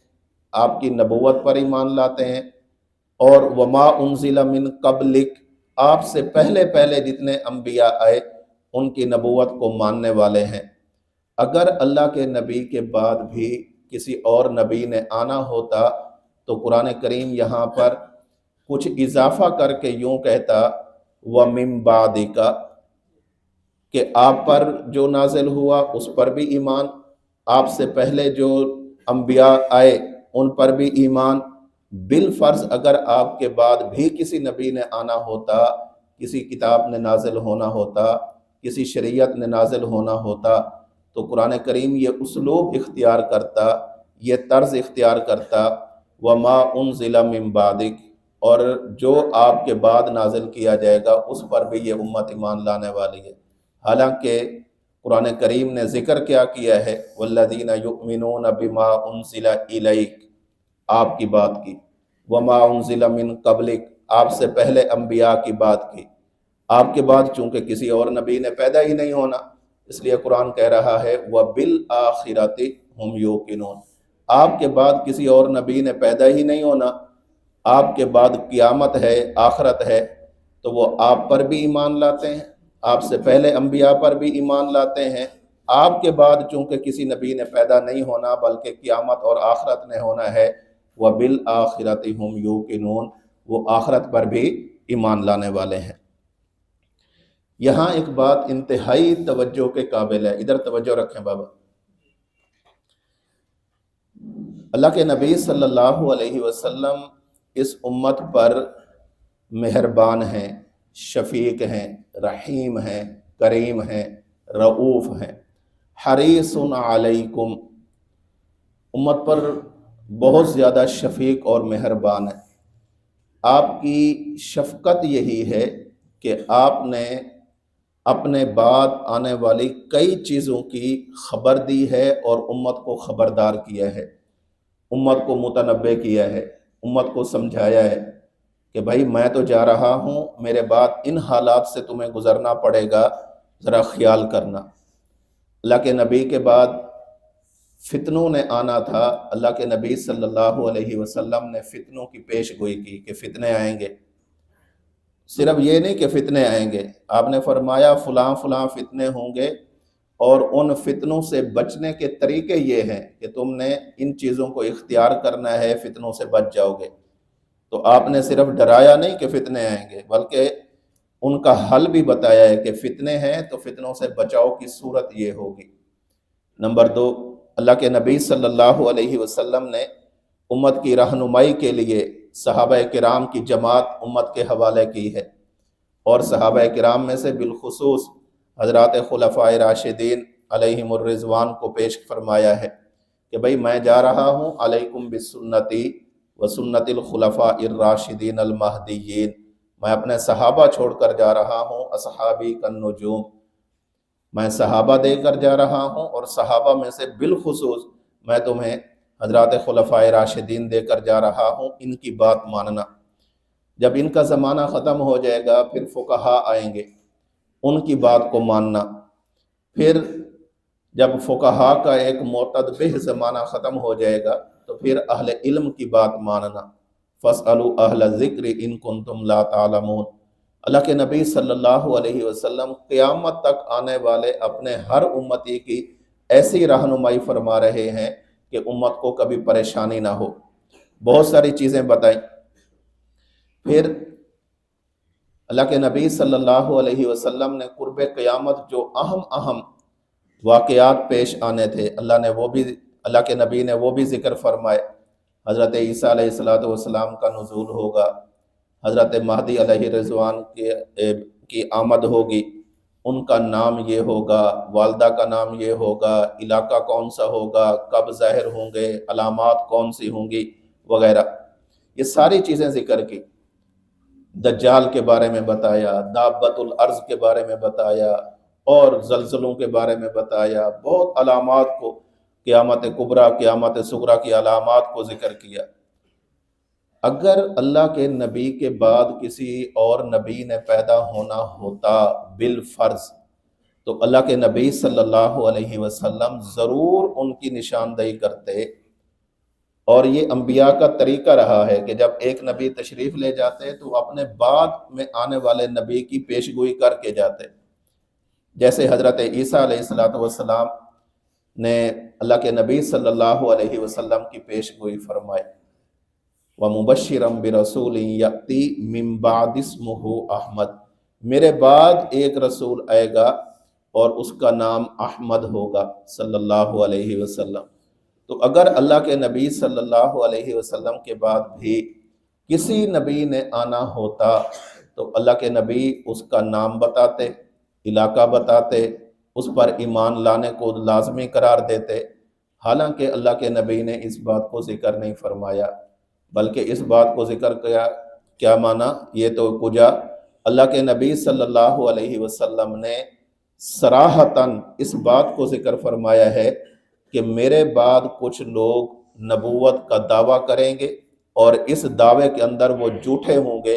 آپ کی نبوت پر ایمان لاتے ہیں، اور وما انزل من قبلک، آپ سے پہلے جتنے انبیاء آئے ان کی نبوت کو ماننے والے ہیں۔ اگر اللہ کے نبی کے بعد بھی کسی اور نبی نے آنا ہوتا تو قرآن کریم یہاں پر کچھ اضافہ کر کے یوں کہتا وَمِن بَعْدِکَ، کہ آپ پر جو نازل ہوا اس پر بھی ایمان، آپ سے پہلے جو انبیاء آئے ان پر بھی ایمان۔ بالفرض اگر آپ کے بعد بھی کسی نبی نے آنا ہوتا، کسی کتاب نے نازل ہونا ہوتا، کسی شریعت نے نازل ہونا ہوتا، تو قرآن کریم یہ اسلوب اختیار کرتا، یہ طرز اختیار کرتا وما انزل من بعدک، اور جو آپ کے بعد نازل کیا جائے گا اس پر بھی یہ امت ایمان لانے والی ہے۔ حالانکہ قرآن کریم نے ذکر کیا ہے والذین یؤمنون بما انزل الیک، آپ کی بات کی، وما انزل من قبلک، آپ سے پہلے انبیاء کی بات کی۔ آپ کے بعد چونکہ کسی اور نبی نے پیدا ہی نہیں ہونا، اس لیے قرآن کہہ رہا ہے وَبِالْآخِرَةِ هُمْ يُوقِنُونَ، آپ کے بعد کسی اور نبی نے پیدا ہی نہیں ہونا، آپ کے بعد قیامت ہے، آخرت ہے، تو وہ آپ پر بھی ایمان لاتے ہیں، آپ سے پہلے انبیاء پر بھی ایمان لاتے ہیں۔ آپ کے بعد چونکہ کسی نبی نے پیدا نہیں ہونا بلکہ قیامت اور آخرت نے ہونا ہے، وَبِالْآخِرَةِ هُمْ يُوقِنُونَ، وہ آخرت پر بھی ایمان لانے والے ہیں۔ یہاں ایک بات انتہائی توجہ کے قابل ہے، ادھر توجہ رکھیں بابا۔ اللہ کے نبی صلی اللہ علیہ وسلم اس امت پر مہربان ہیں، شفیق ہیں، رحیم ہیں، کریم ہیں، رؤوف ہیں۔ حریص علیکم، امت پر بہت زیادہ شفیق اور مہربان ہے۔ آپ کی شفقت یہی ہے کہ آپ نے اپنے بعد آنے والی کئی چیزوں کی خبر دی ہے اور امت کو خبردار کیا ہے، امت کو متنبع کیا ہے، امت کو سمجھایا ہے کہ بھائی میں تو جا رہا ہوں، میرے بعد ان حالات سے تمہیں گزرنا پڑے گا، ذرا خیال کرنا۔ اللہ کے نبی کے بعد فتنوں نے آنا تھا، اللہ کے نبی صلی اللہ علیہ وسلم نے فتنوں کی پیش گوئی کی کہ فتنے آئیں گے۔ صرف یہ نہیں کہ فتنے آئیں گے، آپ نے فرمایا فلاں فلاں فتنے ہوں گے، اور ان فتنوں سے بچنے کے طریقے یہ ہیں کہ تم نے ان چیزوں کو اختیار کرنا ہے، فتنوں سے بچ جاؤ گے۔ تو آپ نے صرف ڈرایا نہیں کہ فتنے آئیں گے، بلکہ ان کا حل بھی بتایا ہے کہ فتنے ہیں تو فتنوں سے بچاؤ کی صورت یہ ہوگی۔ نمبر 2، اللہ کے نبی صلی اللہ علیہ وسلم نے امت کی رہنمائی کے لیے صحابہ کرام کی جماعت امت کے حوالے کی ہے، اور صحابہ کرام میں سے بالخصوص حضرات خلفائے راشدین علیہم الرضوان کو پیش فرمایا ہے کہ بھئی میں جا رہا ہوں، علیکم بسنتی و سنت الخلفاء الراشدین المہدیین، میں اپنے صحابہ چھوڑ کر جا رہا ہوں، اصحابی کالنجوم، میں صحابہ دے کر جا رہا ہوں، اور صحابہ میں سے بالخصوص میں تمہیں حضرات خلفائے راشدین دے کر جا رہا ہوں، ان کی بات ماننا۔ جب ان کا زمانہ ختم ہو جائے گا پھر فقہا آئیں گے، ان کی بات کو ماننا۔ پھر جب فقہا کا ایک معتدبہ زمانہ ختم ہو جائے گا تو پھر اہل علم کی بات ماننا۔ فاسألوا اہل الذکر ان کنتم لا تعلمون۔ اللہ کے نبی صلی اللہ علیہ وسلم قیامت تک آنے والے اپنے ہر امتی کی ایسی رہنمائی فرما رہے ہیں کہ امت کو کبھی پریشانی نہ ہو، بہت ساری چیزیں بتائیں۔ پھر اللہ کے نبی صلی اللہ علیہ وسلم نے قرب قیامت جو اہم واقعات پیش آنے تھے، اللہ کے نبی نے وہ بھی ذکر فرمائے۔ حضرت عیسیٰ علیہ السلام کا نزول ہوگا، حضرت مہدی علیہ رضوان کی آمد ہوگی، ان کا نام یہ ہوگا، والدہ کا نام یہ ہوگا، علاقہ کون سا ہوگا، کب ظاہر ہوں گے، علامات کون سی ہوں گی وغیرہ، یہ ساری چیزیں ذکر کی۔ دجال کے بارے میں بتایا، دابت الارض کے بارے میں بتایا، اور زلزلوں کے بارے میں بتایا، بہت علامات کو، قیامت کبریٰ قیامت صغریٰ کی علامات کو ذکر کیا۔ اگر اللہ کے نبی کے بعد کسی اور نبی نے پیدا ہونا ہوتا بالفرض تو اللہ کے نبی صلی اللہ علیہ وسلم ضرور ان کی نشاندہی کرتے، اور یہ انبیاء کا طریقہ رہا ہے کہ جب ایک نبی تشریف لے جاتے تو اپنے بعد میں آنے والے نبی کی پیشگوئی کر کے جاتے، جیسے حضرت عیسیٰ علیہ السلام نے اللہ کے نبی صلی اللہ علیہ وسلم کی پیشگوئی فرمائی۔ وَمُبَشِّرًا بِرَسُولٍ يَأْتِي مِن بَعْدِ اسْمُهُ احمد، میرے بعد ایک رسول آئے گا اور اس کا نام احمد ہوگا صلی اللہ علیہ وسلم۔ تو اگر اللہ کے نبی صلی اللہ علیہ وسلم کے بعد بھی کسی نبی نے آنا ہوتا تو اللہ کے نبی اس کا نام بتاتے، علاقہ بتاتے، اس پر ایمان لانے کو لازمی قرار دیتے۔ حالانکہ اللہ کے نبی نے اس بات کو ذکر نہیں فرمایا، بلکہ اس بات کو ذکر کیا مانا، یہ تو کجا اللہ کے نبی صلی اللہ علیہ وسلم نے صراحتاً اس بات کو ذکر فرمایا ہے کہ میرے بعد کچھ لوگ نبوت کا دعویٰ کریں گے، اور اس دعوے کے اندر وہ جھوٹے ہوں گے،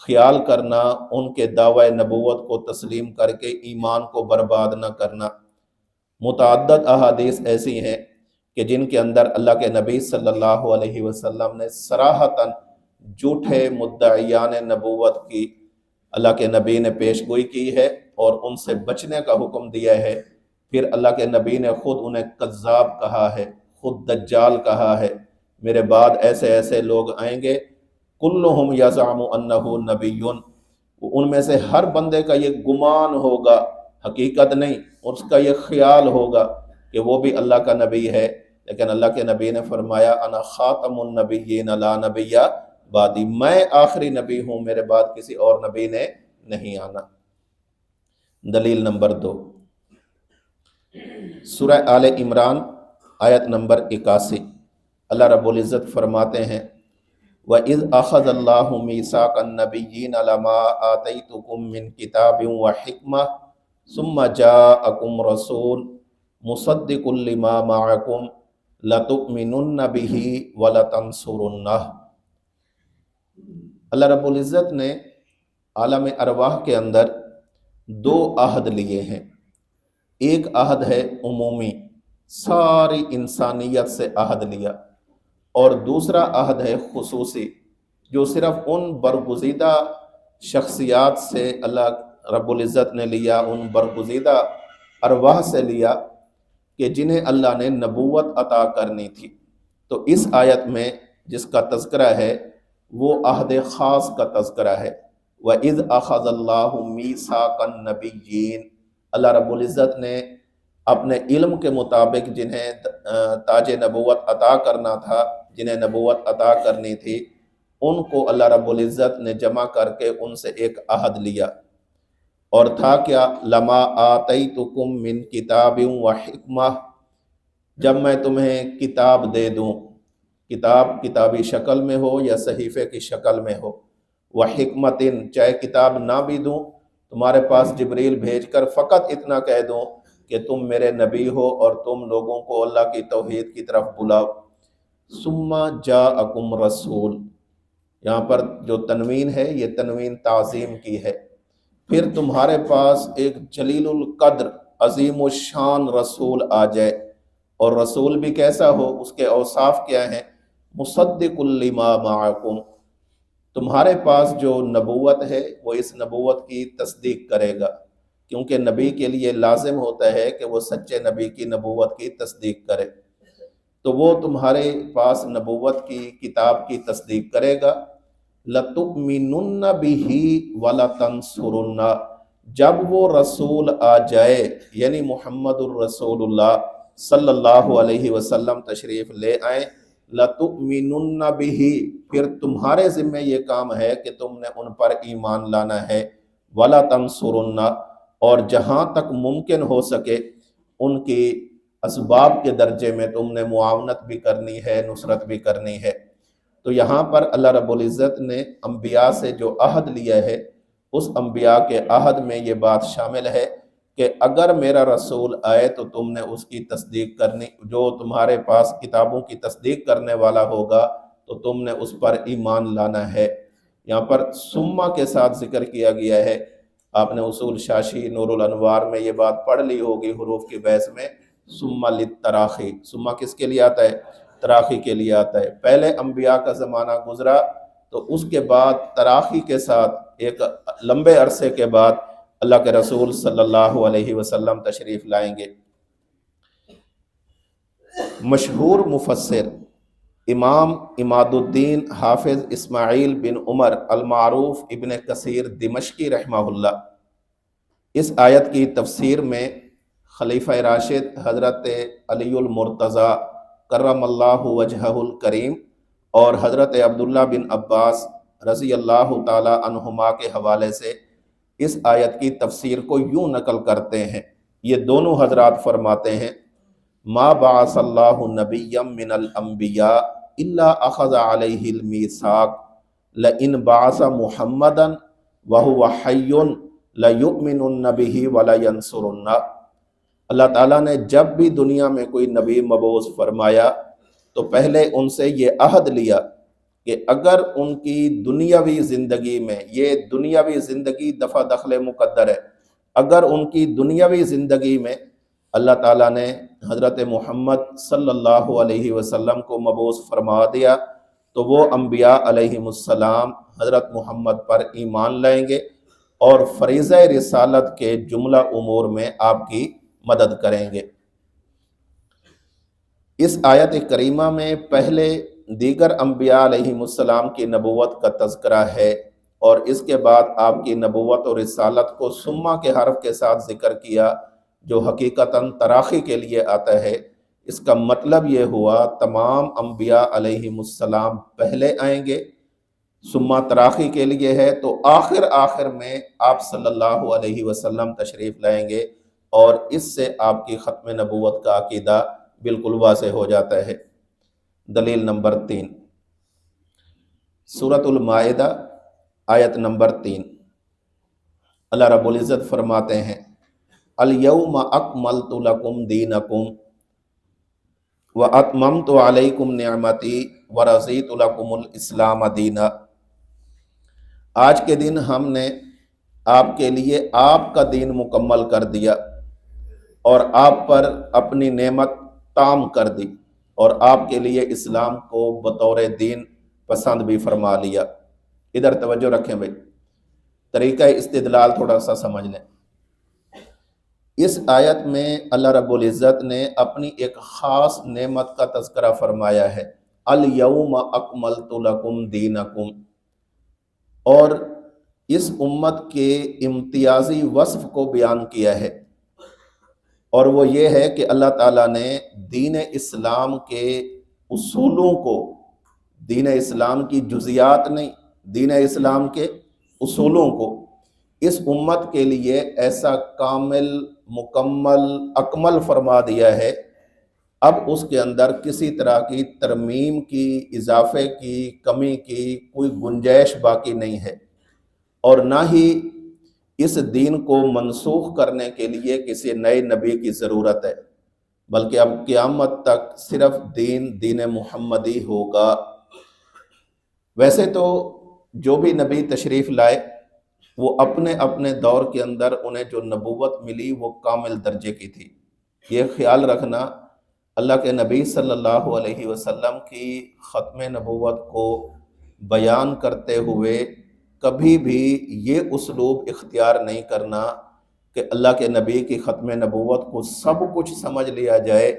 خیال کرنا ان کے دعوی نبوت کو تسلیم کر کے ایمان کو برباد نہ کرنا۔ متعدد احادیث ایسی ہیں کہ جن کے اندر اللہ کے نبی صلی اللہ علیہ وسلم نے صراحتاً جھوٹے مدعیان نبوت کی اللہ کے نبی نے پیشگوئی کی ہے اور ان سے بچنے کا حکم دیا ہے۔ پھر اللہ کے نبی نے خود انہیں کذاب کہا ہے، خود دجال کہا ہے۔ میرے بعد ایسے ایسے لوگ آئیں گے، کلہم یزعم انہ نبی، ان میں سے ہر بندے کا یہ گمان ہوگا، حقیقت نہیں، اس کا یہ خیال ہوگا کہ وہ بھی اللہ کا نبی ہے، لیکن اللہ کے نبی نے فرمایا انا خاتم النبیین لا نبی بعدی، میں آخری نبی ہوں، میرے بعد کسی اور نبی نے نہیں آنا۔ دلیل نمبر 2، سورہ آل عمران آیت نمبر 81، اللہ رب العزت فرماتے ہیں وَإِذْ أَخَذَ اللَّهُ مِيثَاقَ النَّبِيِّينَ لَمَا آتَيْتُكُم مِّن كِتَابٍ وَحِكْمَةٍ ثُمَّ جَاءَكُمْ رَسُولٌ مُصَدِّقٌ لِّمَا مَعَكُمْ لَتُؤْمِنُنَّ بِهِ وَلَتَنصُرُنَّهُ۔ اللہ رب العزت نے عالم ارواح کے اندر 2 عہد لیے ہیں۔ ایک عہد ہے عمومی، ساری انسانیت سے عہد لیا، اور دوسرا عہد ہے خصوصی، جو صرف ان برگزیدہ شخصیات سے اللہ رب العزت نے لیا، ان برگزیدہ ارواح سے لیا کہ جنہیں اللہ نے نبوت عطا کرنی تھی۔ تو اس آیت میں جس کا تذکرہ ہے وہ عہد خاص کا تذکرہ ہے۔ وَإِذْ أَخَذَ اللَّهُ مِيثَاقَ النَّبِيِّينَ، اللہ رب العزت نے اپنے علم کے مطابق جنہیں تاج نبوت عطا کرنا تھا، جنہیں نبوت عطا کرنی تھی، ان کو اللہ رب العزت نے جمع کر کے ان سے ایک عہد لیا، اور تھا کیا؟ لما آتیتکم من کتاب و حکمہ، جب میں تمہیں کتاب دے دوں، کتاب کتابی شکل میں ہو یا صحیفے کی شکل میں ہو، و حکمت، چاہے کتاب نہ بھی دوں، تمہارے پاس جبریل بھیج کر فقط اتنا کہہ دوں کہ تم میرے نبی ہو اور تم لوگوں کو اللہ کی توحید کی طرف بلاؤ۔ ثم جاءکم رسول، یہاں پر جو تنوین ہے یہ تنوین تعظیم کی ہے، پھر تمہارے پاس ایک جلیل القدر عظیم الشان رسول آ جائے، اور رسول بھی کیسا ہو، اس کے اوصاف کیا ہیں؟ مصدق لما معکم، تمہارے پاس جو نبوت ہے وہ اس نبوت کی تصدیق کرے گا، کیونکہ نبی کے لیے لازم ہوتا ہے کہ وہ سچے نبی کی نبوت کی تصدیق کرے، تو وہ تمہارے پاس نبوت کی کتاب کی تصدیق کرے گا۔ لَتُؤْمِنُنَّ بِهِ وَلَتَنصُرُنَّ، جب وہ رسول آ جائے، یعنی محمد الرسول اللہ صلی اللہ علیہ وسلم تشریف لے آئیں، لَتُؤْمِنُنَّ بِهِ، پھر تمہارے ذمہ یہ کام ہے کہ تم نے ان پر ایمان لانا ہے، وَلَتَنصُرُنَّ، اور جہاں تک ممکن ہو سکے ان کی اسباب کے درجے میں تم نے معاونت بھی کرنی ہے، نصرت بھی کرنی ہے۔ تو یہاں پر اللہ رب العزت نے انبیاء سے جو عہد لیا ہے، اس انبیاء کے عہد میں یہ بات شامل ہے کہ اگر میرا رسول آئے تو تم نے اس کی تصدیق کرنی، جو تمہارے پاس کتابوں کی تصدیق کرنے والا ہوگا تو تم نے اس پر ایمان لانا ہے۔ یہاں پر ثم کے ساتھ ذکر کیا گیا ہے، آپ نے اصول شاشی نور الانوار میں یہ بات پڑھ لی ہوگی حروف کی بحث میں، ثم للتراخی، ثم کس کے لیے آتا ہے؟ تراخی کے لیے آتا ہے۔ پہلے انبیاء کا زمانہ گزرا تو اس کے بعد تراخی کے ساتھ ایک لمبے عرصے کے بعد اللہ کے رسول صلی اللہ علیہ وسلم تشریف لائیں گے۔ مشہور مفسر امام عماد الدین حافظ اسماعیل بن عمر المعروف ابن کثیر دمشقی رحمہ اللہ اس آیت کی تفسیر میں خلیفہ راشد حضرت علی المرتضیٰ کرم اللہ وجہہ الکریم اور حضرت عبداللہ بن عباس رضی اللہ تعالی عنہما کے حوالے سے اس آیت کی تفسیر کو یوں نقل کرتے ہیں۔ یہ دونوں حضرات فرماتے ہیں ما بعث اللہ نبیا من الانبیاء الا اخذ علیہ المیثاق لئن بعث محمدا وہو حی لیؤمنن بہ ولینصرن۔ اللہ تعالیٰ نے جب بھی دنیا میں کوئی نبی مبعوث فرمایا تو پہلے ان سے یہ عہد لیا کہ اگر ان کی دنیاوی زندگی میں، یہ دنیاوی زندگی دفع دخل مقدر ہے، اگر ان کی دنیاوی زندگی میں اللہ تعالیٰ نے حضرت محمد صلی اللہ علیہ وسلم کو مبعوث فرما دیا تو وہ انبیاء علیہم السلام حضرت محمد پر ایمان لائیں گے اور فریضہ رسالت کے جملہ امور میں آپ کی مدد کریں گے۔ اس آیت کریمہ میں پہلے دیگر انبیاء علیہم السلام کی نبوت کا تذکرہ ہے، اور اس کے بعد آپ کی نبوت اور رسالت کو ثم کے حرف کے ساتھ ذکر کیا، جو حقیقتاً تراخی کے لیے آتا ہے۔ اس کا مطلب یہ ہوا تمام انبیاء علیہم السلام پہلے آئیں گے، ثم تراخی کے لیے ہے، تو آخر میں آپ صلی اللہ علیہ وسلم تشریف لائیں گے، اور اس سے آپ کی ختم نبوت کا عقیدہ بالکل واضح ہو جاتا ہے۔ دلیل نمبر 3، سورۃ المائدہ آیت نمبر 3، اللہ رب العزت فرماتے ہیں الیوم اکملت لکم دینکم واتممت علیکم نعمتی ورضیت لکم الاسلام دینا۔ آج کے دن ہم نے آپ کے لیے آپ کا دین مکمل کر دیا اور آپ پر اپنی نعمت تام کر دی، اور آپ کے لیے اسلام کو بطور دین پسند بھی فرما لیا۔ ادھر توجہ رکھیں بھائی، طریقہ استدلال تھوڑا سا سمجھ لیں۔ اس آیت میں اللہ رب العزت نے اپنی ایک خاص نعمت کا تذکرہ فرمایا ہے، الیوم اکملت لکم دینکم، اور اس امت کے امتیازی وصف کو بیان کیا ہے، اور وہ یہ ہے کہ اللہ تعالیٰ نے دین اسلام کے اصولوں کو، دین اسلام کی جزیات نہیں، دین اسلام کے اصولوں کو اس امت کے لیے ایسا کامل، مکمل، اکمل فرما دیا ہے۔ اب اس کے اندر کسی طرح کی ترمیم کی، اضافے کی، کمی کی کوئی گنجائش باقی نہیں ہے، اور نہ ہی اس دین کو منسوخ کرنے کے لیے کسی نئے نبی کی ضرورت ہے، بلکہ اب قیامت تک صرف دین محمدی ہوگا۔ ویسے تو جو بھی نبی تشریف لائے وہ اپنے اپنے دور کے اندر انہیں جو نبوت ملی وہ کامل درجے کی تھی۔ یہ خیال رکھنا، اللہ کے نبی صلی اللہ علیہ وسلم کی ختم نبوت کو بیان کرتے ہوئے کبھی بھی یہ اسلوب اختیار نہیں کرنا کہ اللہ کے نبی کی ختم نبوت کو سب کچھ سمجھ لیا جائے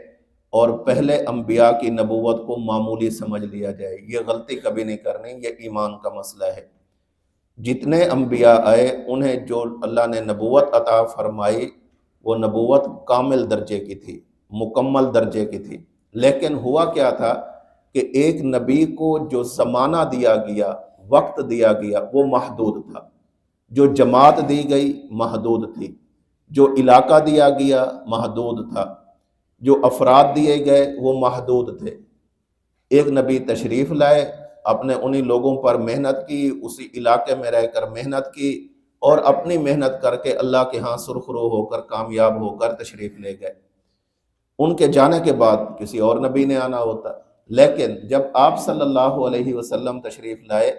اور پہلے انبیاء کی نبوت کو معمولی سمجھ لیا جائے۔ یہ غلطی کبھی نہیں کرنی، یہ ایمان کا مسئلہ ہے۔ جتنے انبیاء آئے انہیں جو اللہ نے نبوت عطا فرمائی وہ نبوت کامل درجے کی تھی، مکمل درجے کی تھی، لیکن ہوا کیا تھا کہ ایک نبی کو جو زمانہ دیا گیا، وقت دیا گیا، وہ محدود تھا، جو جماعت دی گئی محدود تھی، جو علاقہ دیا گیا محدود تھا، جو افراد دیے گئے وہ محدود تھے۔ ایک نبی تشریف لائے، اپنے انہی لوگوں پر محنت کی، اسی علاقے میں رہ کر محنت کی، اور اپنی محنت کر کے اللہ کے ہاں سرخرو ہو کر، کامیاب ہو کر تشریف لے گئے۔ ان کے جانے کے بعد کسی اور نبی نے آنا ہوتا، لیکن جب آپ صلی اللہ علیہ وسلم تشریف لائے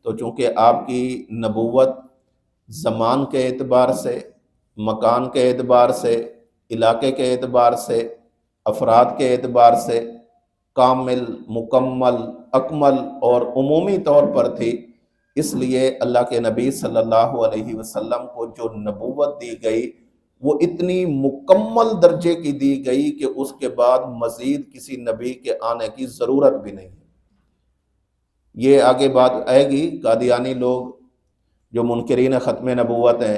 تو چونکہ آپ کی نبوت زمان کے اعتبار سے، مکان کے اعتبار سے، علاقے کے اعتبار سے، افراد کے اعتبار سے کامل، مکمل، اکمل اور عمومی طور پر تھی، اس لیے اللہ کے نبی صلی اللہ علیہ وسلم کو جو نبوت دی گئی وہ اتنی مکمل درجے کی دی گئی کہ اس کے بعد مزید کسی نبی کے آنے کی ضرورت بھی نہیں ہے۔ یہ آگے بات آئے گی، قادیانی لوگ جو منکرین ختم نبوت ہیں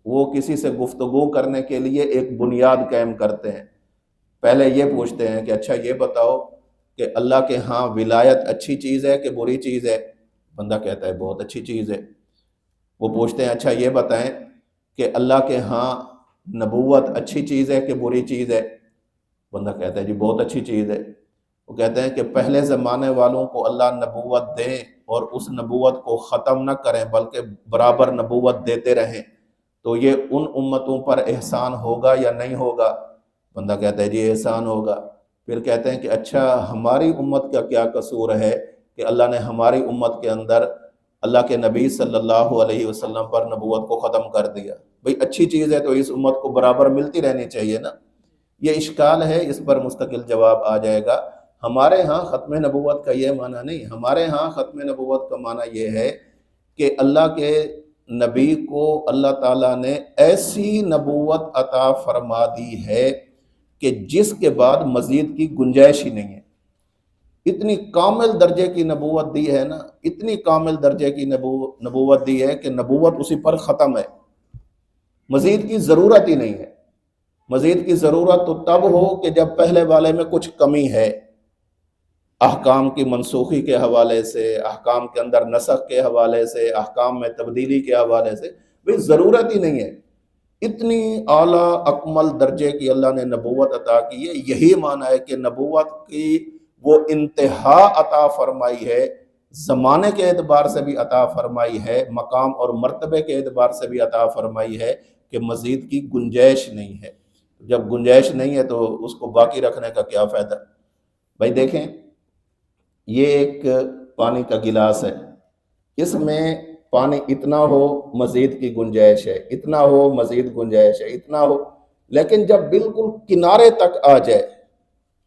وہ کسی سے گفتگو کرنے کے لیے ایک بنیاد قائم کرتے ہیں۔ پہلے یہ پوچھتے ہیں کہ اچھا یہ بتاؤ کہ اللہ کے ہاں ولایت اچھی چیز ہے کہ بری چیز ہے؟ بندہ کہتا ہے بہت اچھی چیز ہے۔ وہ پوچھتے ہیں اچھا یہ بتائیں کہ اللہ کے ہاں نبوت اچھی چیز ہے کہ بری چیز ہے؟ بندہ کہتا ہے جی بہت اچھی چیز ہے۔ وہ کہتے ہیں کہ پہلے زمانے والوں کو اللہ نبوت دیں اور اس نبوت کو ختم نہ کریں بلکہ برابر نبوت دیتے رہیں، تو یہ ان امتوں پر احسان ہوگا یا نہیں ہوگا؟ بندہ کہتا ہے جی احسان ہوگا۔ پھر کہتے ہیں کہ اچھا ہماری امت کا کیا قصور ہے کہ اللہ نے ہماری امت کے اندر اللہ کے نبی صلی اللہ علیہ وسلم پر نبوت کو ختم کر دیا؟ بھئی اچھی چیز ہے تو اس امت کو برابر ملتی رہنی چاہیے نا۔ یہ اشکال ہے، اس پر مستقل جواب آ جائے گا۔ ہمارے ہاں ختم نبوت کا یہ معنی نہیں، ہمارے ہاں ختم نبوت کا معنی یہ ہے کہ اللہ کے نبی کو اللہ تعالیٰ نے ایسی نبوت عطا فرما دی ہے کہ جس کے بعد مزید کی گنجائش ہی نہیں ہے۔ اتنی کامل درجے کی نبوت دی ہے نا، اتنی کامل درجے کی نبوت دی ہے کہ نبوت اسی پر ختم ہے، مزید کی ضرورت ہی نہیں ہے۔ مزید کی ضرورت تو تب ہو کہ جب پہلے والے میں کچھ کمی ہے، احکام کی منسوخی کے حوالے سے، احکام کے اندر نسخ کے حوالے سے، احکام میں تبدیلی کے حوالے سے بھئی ضرورت ہی نہیں ہے۔ اتنی اعلیٰ اکمل درجے کی اللہ نے نبوت عطا کی ہے۔ یہی معنی ہے کہ نبوت کی وہ انتہا عطا فرمائی ہے، زمانے کے اعتبار سے بھی عطا فرمائی ہے، مقام اور مرتبے کے اعتبار سے بھی عطا فرمائی ہے کہ مزید کی گنجائش نہیں ہے۔ جب گنجائش نہیں ہے تو اس کو باقی رکھنے کا کیا فائدہ؟ بھائی دیکھیں، یہ ایک پانی کا گلاس ہے، اس میں پانی اتنا ہو مزید کی گنجائش ہے، اتنا ہو مزید گنجائش ہے، اتنا ہو، لیکن جب بالکل کنارے تک آ جائے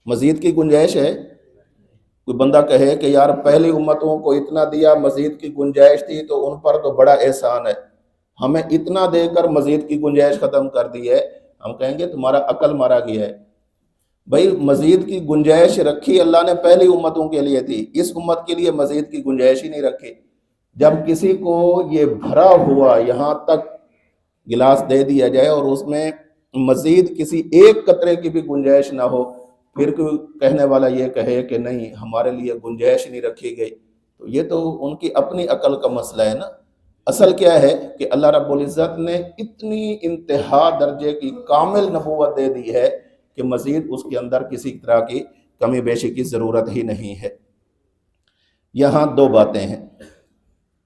مزید کی گنجائش ہے؟ کوئی بندہ کہے کہ یار پہلی امتوں کو اتنا دیا، مزید کی گنجائش تھی تو ان پر تو بڑا احسان ہے، ہمیں اتنا دے کر مزید کی گنجائش ختم کر دی ہے، ہم کہیں گے تمہارا عقل مارا گیا ہے۔ بھائی مزید کی گنجائش رکھی اللہ نے پہلی امتوں کے لیے تھی، اس امت کے لیے مزید کی گنجائش ہی نہیں رکھی۔ جب کسی کو یہ بھرا ہوا یہاں تک گلاس دے دیا جائے اور اس میں مزید کسی ایک قطرے کی بھی گنجائش نہ ہو، پھر کوئی کہنے والا یہ کہے کہ نہیں ہمارے لیے گنجائش نہیں رکھی گئی، تو یہ تو ان کی اپنی عقل کا مسئلہ ہے نا۔ اصل کیا ہے کہ اللہ رب العزت نے اتنی انتہا درجے کی کامل نبوت دے دی ہے کہ مزید اس کے اندر کسی طرح کی کمی بیشی کی ضرورت ہی نہیں ہے۔ یہاں دو باتیں ہیں،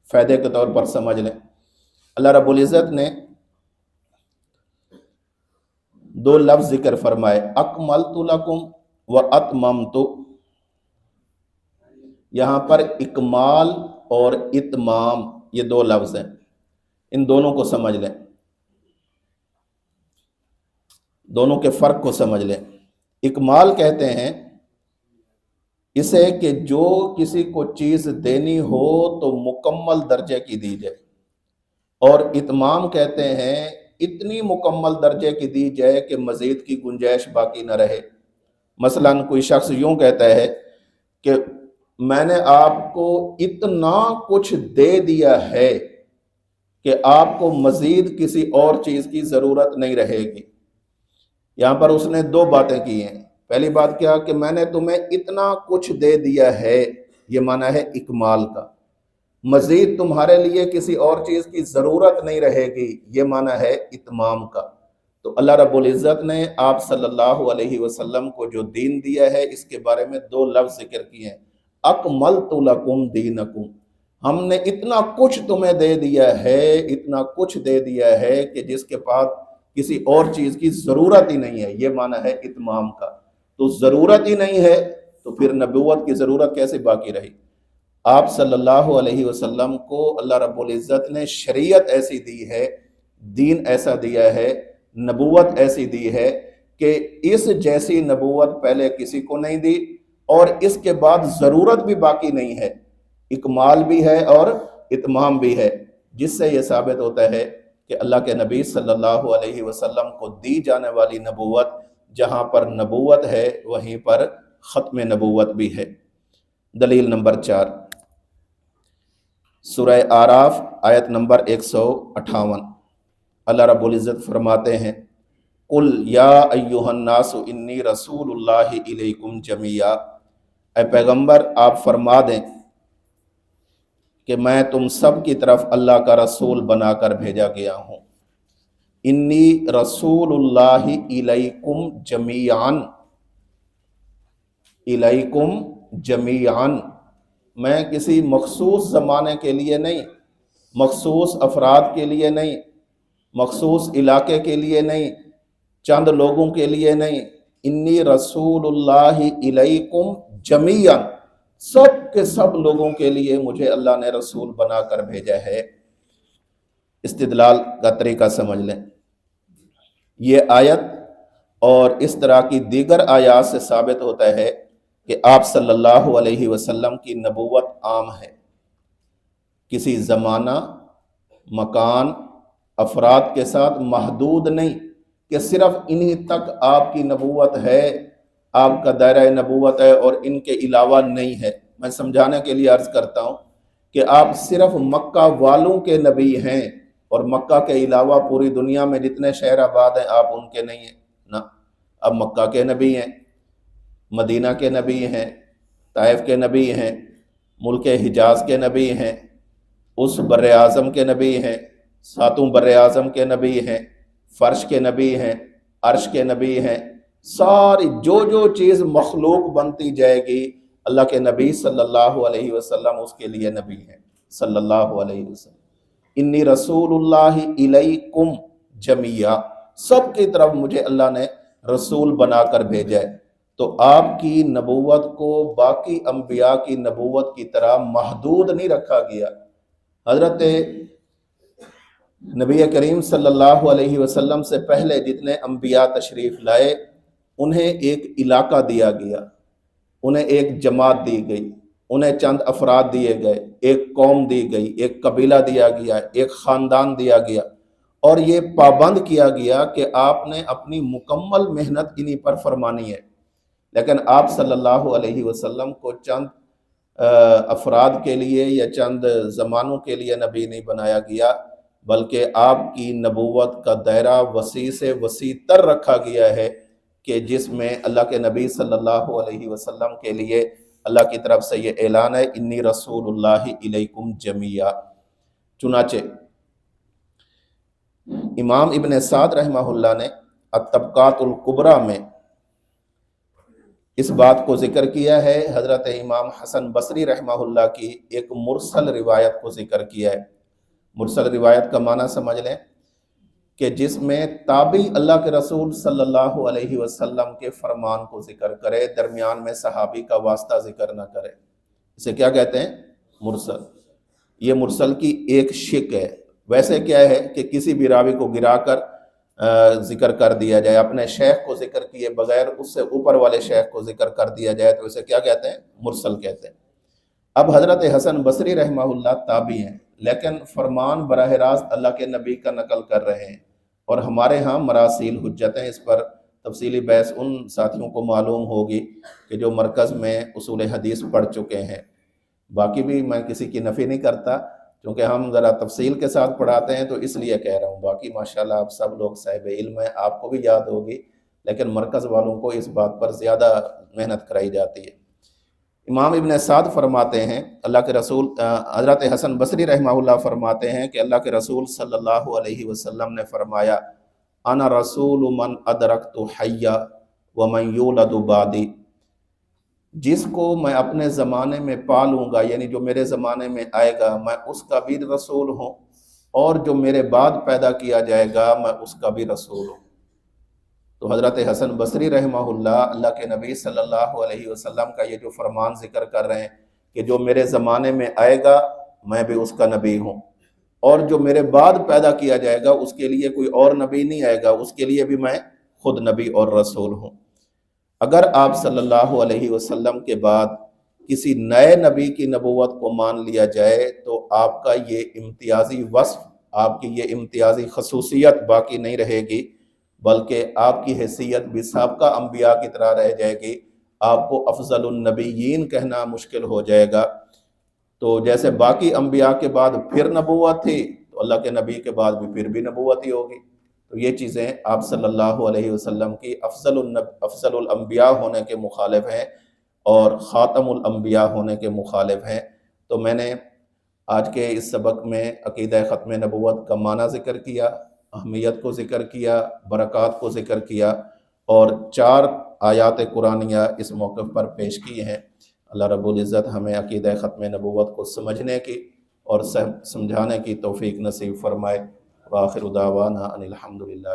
فائدے کے طور پر سمجھ لیں۔ اللہ رب العزت نے دو لفظ ذکر فرمائے، اکملت لکم و اتممت۔ یہاں پر اکمال اور اتمام یہ دو لفظ ہیں، ان دونوں کو سمجھ لیں، دونوں کے فرق کو سمجھ لیں۔ اکمال کہتے ہیں اسے کہ جو کسی کو چیز دینی ہو تو مکمل درجے کی دی جائے، اور اتمام کہتے ہیں اتنی مکمل درجے کی دی جائے کہ مزید کی گنجائش باقی نہ رہے۔ مثلا کوئی شخص یوں کہتا ہے کہ میں نے آپ کو اتنا کچھ دے دیا ہے کہ آپ کو مزید کسی اور چیز کی ضرورت نہیں رہے گی۔ یہاں پر اس نے دو باتیں کی ہیں۔ پہلی بات کیا کہ میں نے تمہیں اتنا کچھ دے دیا ہے، یہ معنی ہے اکمال کا۔ مزید تمہارے لیے کسی اور چیز کی ضرورت نہیں رہے گی، یہ معنی ہے اتمام کا۔ تو اللہ رب العزت نے آپ صلی اللہ علیہ وسلم کو جو دین دیا ہے اس کے بارے میں دو لفظ ذکر کیے ہیں، اکملت لکم دینکم، ہم نے اتنا کچھ تمہیں دے دیا ہے، اتنا کچھ دے دیا ہے کہ جس کے پاس کسی اور چیز کی ضرورت ہی نہیں ہے، یہ معنی ہے اتمام کا۔ تو ضرورت ہی نہیں ہے تو پھر نبوت کی ضرورت کیسے باقی رہی؟ آپ صلی اللہ علیہ وسلم کو اللہ رب العزت نے شریعت ایسی دی ہے، دین ایسا دیا ہے، نبوت ایسی دی ہے کہ اس جیسی نبوت پہلے کسی کو نہیں دی، اور اس کے بعد ضرورت بھی باقی نہیں ہے، اکمال بھی ہے اور اتمام بھی ہے، جس سے یہ ثابت ہوتا ہے کہ اللہ کے نبی صلی اللہ علیہ وسلم کو دی جانے والی نبوت، جہاں پر نبوت ہے وہیں پر ختم نبوت بھی ہے۔ دلیل نمبر 4، سورہ اعراف آیت نمبر 158، اللہ رب العزت فرماتے ہیں، قل یا ایھا الناس انی رسول اللہ الیکم جمیعا، اے پیغمبر آپ فرما دیں کہ میں تم سب کی طرف اللہ کا رسول بنا کر بھیجا گیا ہوں۔ انی رسول اللہ الیکم جمیعاً، الیکم جمیعاً، میں کسی مخصوص زمانے کے لیے نہیں، مخصوص افراد کے لیے نہیں، مخصوص علاقے کے لیے نہیں، چند لوگوں کے لیے نہیں، انی رسول اللہ الیکم جمیعاً، سب کے سب لوگوں کے لیے مجھے اللہ نے رسول بنا کر بھیجا ہے۔ استدلال کا طریقہ سمجھ لیں، یہ آیت اور اس طرح کی دیگر آیات سے ثابت ہوتا ہے کہ آپ صلی اللہ علیہ وسلم کی نبوت عام ہے، کسی زمانہ، مکان، افراد کے ساتھ محدود نہیں کہ صرف انہی تک آپ کی نبوت ہے، آپ کا دائرہ نبوت ہے اور ان کے علاوہ نہیں ہے۔ میں سمجھانے کے لیے عرض کرتا ہوں کہ آپ صرف مکہ والوں کے نبی ہیں، اور مکہ کے علاوہ پوری دنیا میں جتنے شہر آباد ہیں آپ ان کے نہیں ہیں، نہ، اب مکہ کے نبی ہیں، مدینہ کے نبی ہیں، طائف کے نبی ہیں، ملک حجاز کے نبی ہیں، اس بر اعظم کے نبی ہیں، ساتوں بر اعظم کے نبی ہیں، فرش کے نبی ہیں، عرش کے نبی ہیں، ساری جو چیز مخلوق بنتی جائے گی اللہ کے نبی صلی اللہ علیہ وسلم اس کے لیے نبی ہیں صلی اللہ علیہ وسلم۔ انی رسول اللہ الیکم جمیعا، سب کی طرف مجھے اللہ نے رسول بنا کر بھیجا ہے۔ تو آپ کی نبوت کو باقی انبیاء کی نبوت کی طرح محدود نہیں رکھا گیا۔ حضرت نبی کریم صلی اللہ علیہ وسلم سے پہلے جتنے انبیاء تشریف لائے انہیں ایک علاقہ دیا گیا، انہیں ایک جماعت دی گئی، انہیں چند افراد دیے گئے، ایک قوم دی گئی، ایک قبیلہ دیا گیا، ایک خاندان دیا گیا، اور یہ پابند کیا گیا کہ آپ نے اپنی مکمل محنت انہی پر فرمانی ہے۔ لیکن آپ صلی اللہ علیہ وسلم کو چند افراد کے لیے یا چند زمانوں کے لیے نبی نہیں بنایا گیا، بلکہ آپ کی نبوت کا دائرہ وسیع سے وسیع تر رکھا گیا ہے کہ جس میں اللہ کے نبی صلی اللہ علیہ وسلم کے لیے اللہ کی طرف سے یہ اعلان ہے انی رسول اللہ الیکم جمیعا۔ چنانچہ امام ابن سعد رحمہ اللہ نے الطبقات الکبریٰ میں اس بات کو ذکر کیا ہے، حضرت امام حسن بصری رحمہ اللہ کی ایک مرسل روایت کو ذکر کیا ہے۔ مرسل روایت کا معنی سمجھ لیں کہ جس میں تابعی اللہ کے رسول صلی اللہ علیہ وسلم کے فرمان کو ذکر کرے، درمیان میں صحابی کا واسطہ ذکر نہ کرے، اسے کیا کہتے ہیں؟ مرسل۔ یہ مرسل کی ایک شک ہے۔ ویسے کیا ہے کہ کسی بھی راوی کو گرا کر ذکر کر دیا جائے، اپنے شیخ کو ذکر کیے بغیر اس سے اوپر والے شیخ کو ذکر کر دیا جائے تو اسے کیا کہتے ہیں؟ مرسل کہتے ہیں۔ اب حضرت حسن بصری رحمہ اللہ تابعی ہیں، لیکن فرمان براہ راست اللہ کے نبی کا نقل کر رہے ہیں، اور ہمارے ہاں مراسیل حجت ہیں۔ اس پر تفصیلی بحث ان ساتھیوں کو معلوم ہوگی کہ جو مرکز میں اصول حدیث پڑھ چکے ہیں۔ باقی بھی میں کسی کی نفی نہیں کرتا، کیونکہ ہم ذرا تفصیل کے ساتھ پڑھاتے ہیں تو اس لیے کہہ رہا ہوں۔ باقی ماشاءاللہ آپ سب لوگ صاحب علم ہیں، آپ کو بھی یاد ہوگی، لیکن مرکز والوں کو اس بات پر زیادہ محنت کرائی جاتی ہے۔ امام ابن سعد فرماتے ہیں اللہ کے رسول حضرت حسن بصری رحمہ اللہ فرماتے ہیں کہ اللہ کے رسول صلی اللہ علیہ وسلم نے فرمایا انا رسول من ادرکت حیا ومن یولد بعدی، جس کو میں اپنے زمانے میں پالوں گا، یعنی جو میرے زمانے میں آئے گا میں اس کا بھی رسول ہوں، اور جو میرے بعد پیدا کیا جائے گا میں اس کا بھی رسول ہوں۔ تو حضرت حسن بصری رحمہ اللہ کے نبی صلی اللہ علیہ وسلم کا یہ جو فرمان ذکر کر رہے ہیں کہ جو میرے زمانے میں آئے گا میں بھی اس کا نبی ہوں، اور جو میرے بعد پیدا کیا جائے گا اس کے لیے کوئی اور نبی نہیں آئے گا، اس کے لیے بھی میں خود نبی اور رسول ہوں۔ اگر آپ صلی اللہ علیہ وسلم کے بعد کسی نئے نبی کی نبوت کو مان لیا جائے تو آپ کا یہ امتیازی وصف، آپ کی یہ امتیازی خصوصیت باقی نہیں رہے گی، بلکہ آپ کی حیثیت بھی سابقہ انبیاء کی طرح رہ جائے گی، آپ کو افضل النبیین کہنا مشکل ہو جائے گا۔ تو جیسے باقی انبیاء کے بعد پھر نبوت تھی تو اللہ کے نبی کے بعد بھی پھر بھی نبوت ہی ہوگی۔ تو یہ چیزیں آپ صلی اللہ علیہ وسلم کی افضل الانبیاء ہونے کے مخالف ہیں اور خاتم الانبیاء ہونے کے مخالف ہیں۔ تو میں نے آج کے اس سبق میں عقیدہ ختم نبوت کا معنی ذکر کیا، اہمیت کو ذکر کیا، برکات کو ذکر کیا، اور 4 آیات قرآنیہ اس موقع پر پیش کی ہیں۔ اللہ رب العزت ہمیں عقیدہ ختم نبوت کو سمجھنے کی اور سمجھانے کی توفیق نصیب فرمائے۔ وآخر دعوانا ان الحمد للہ۔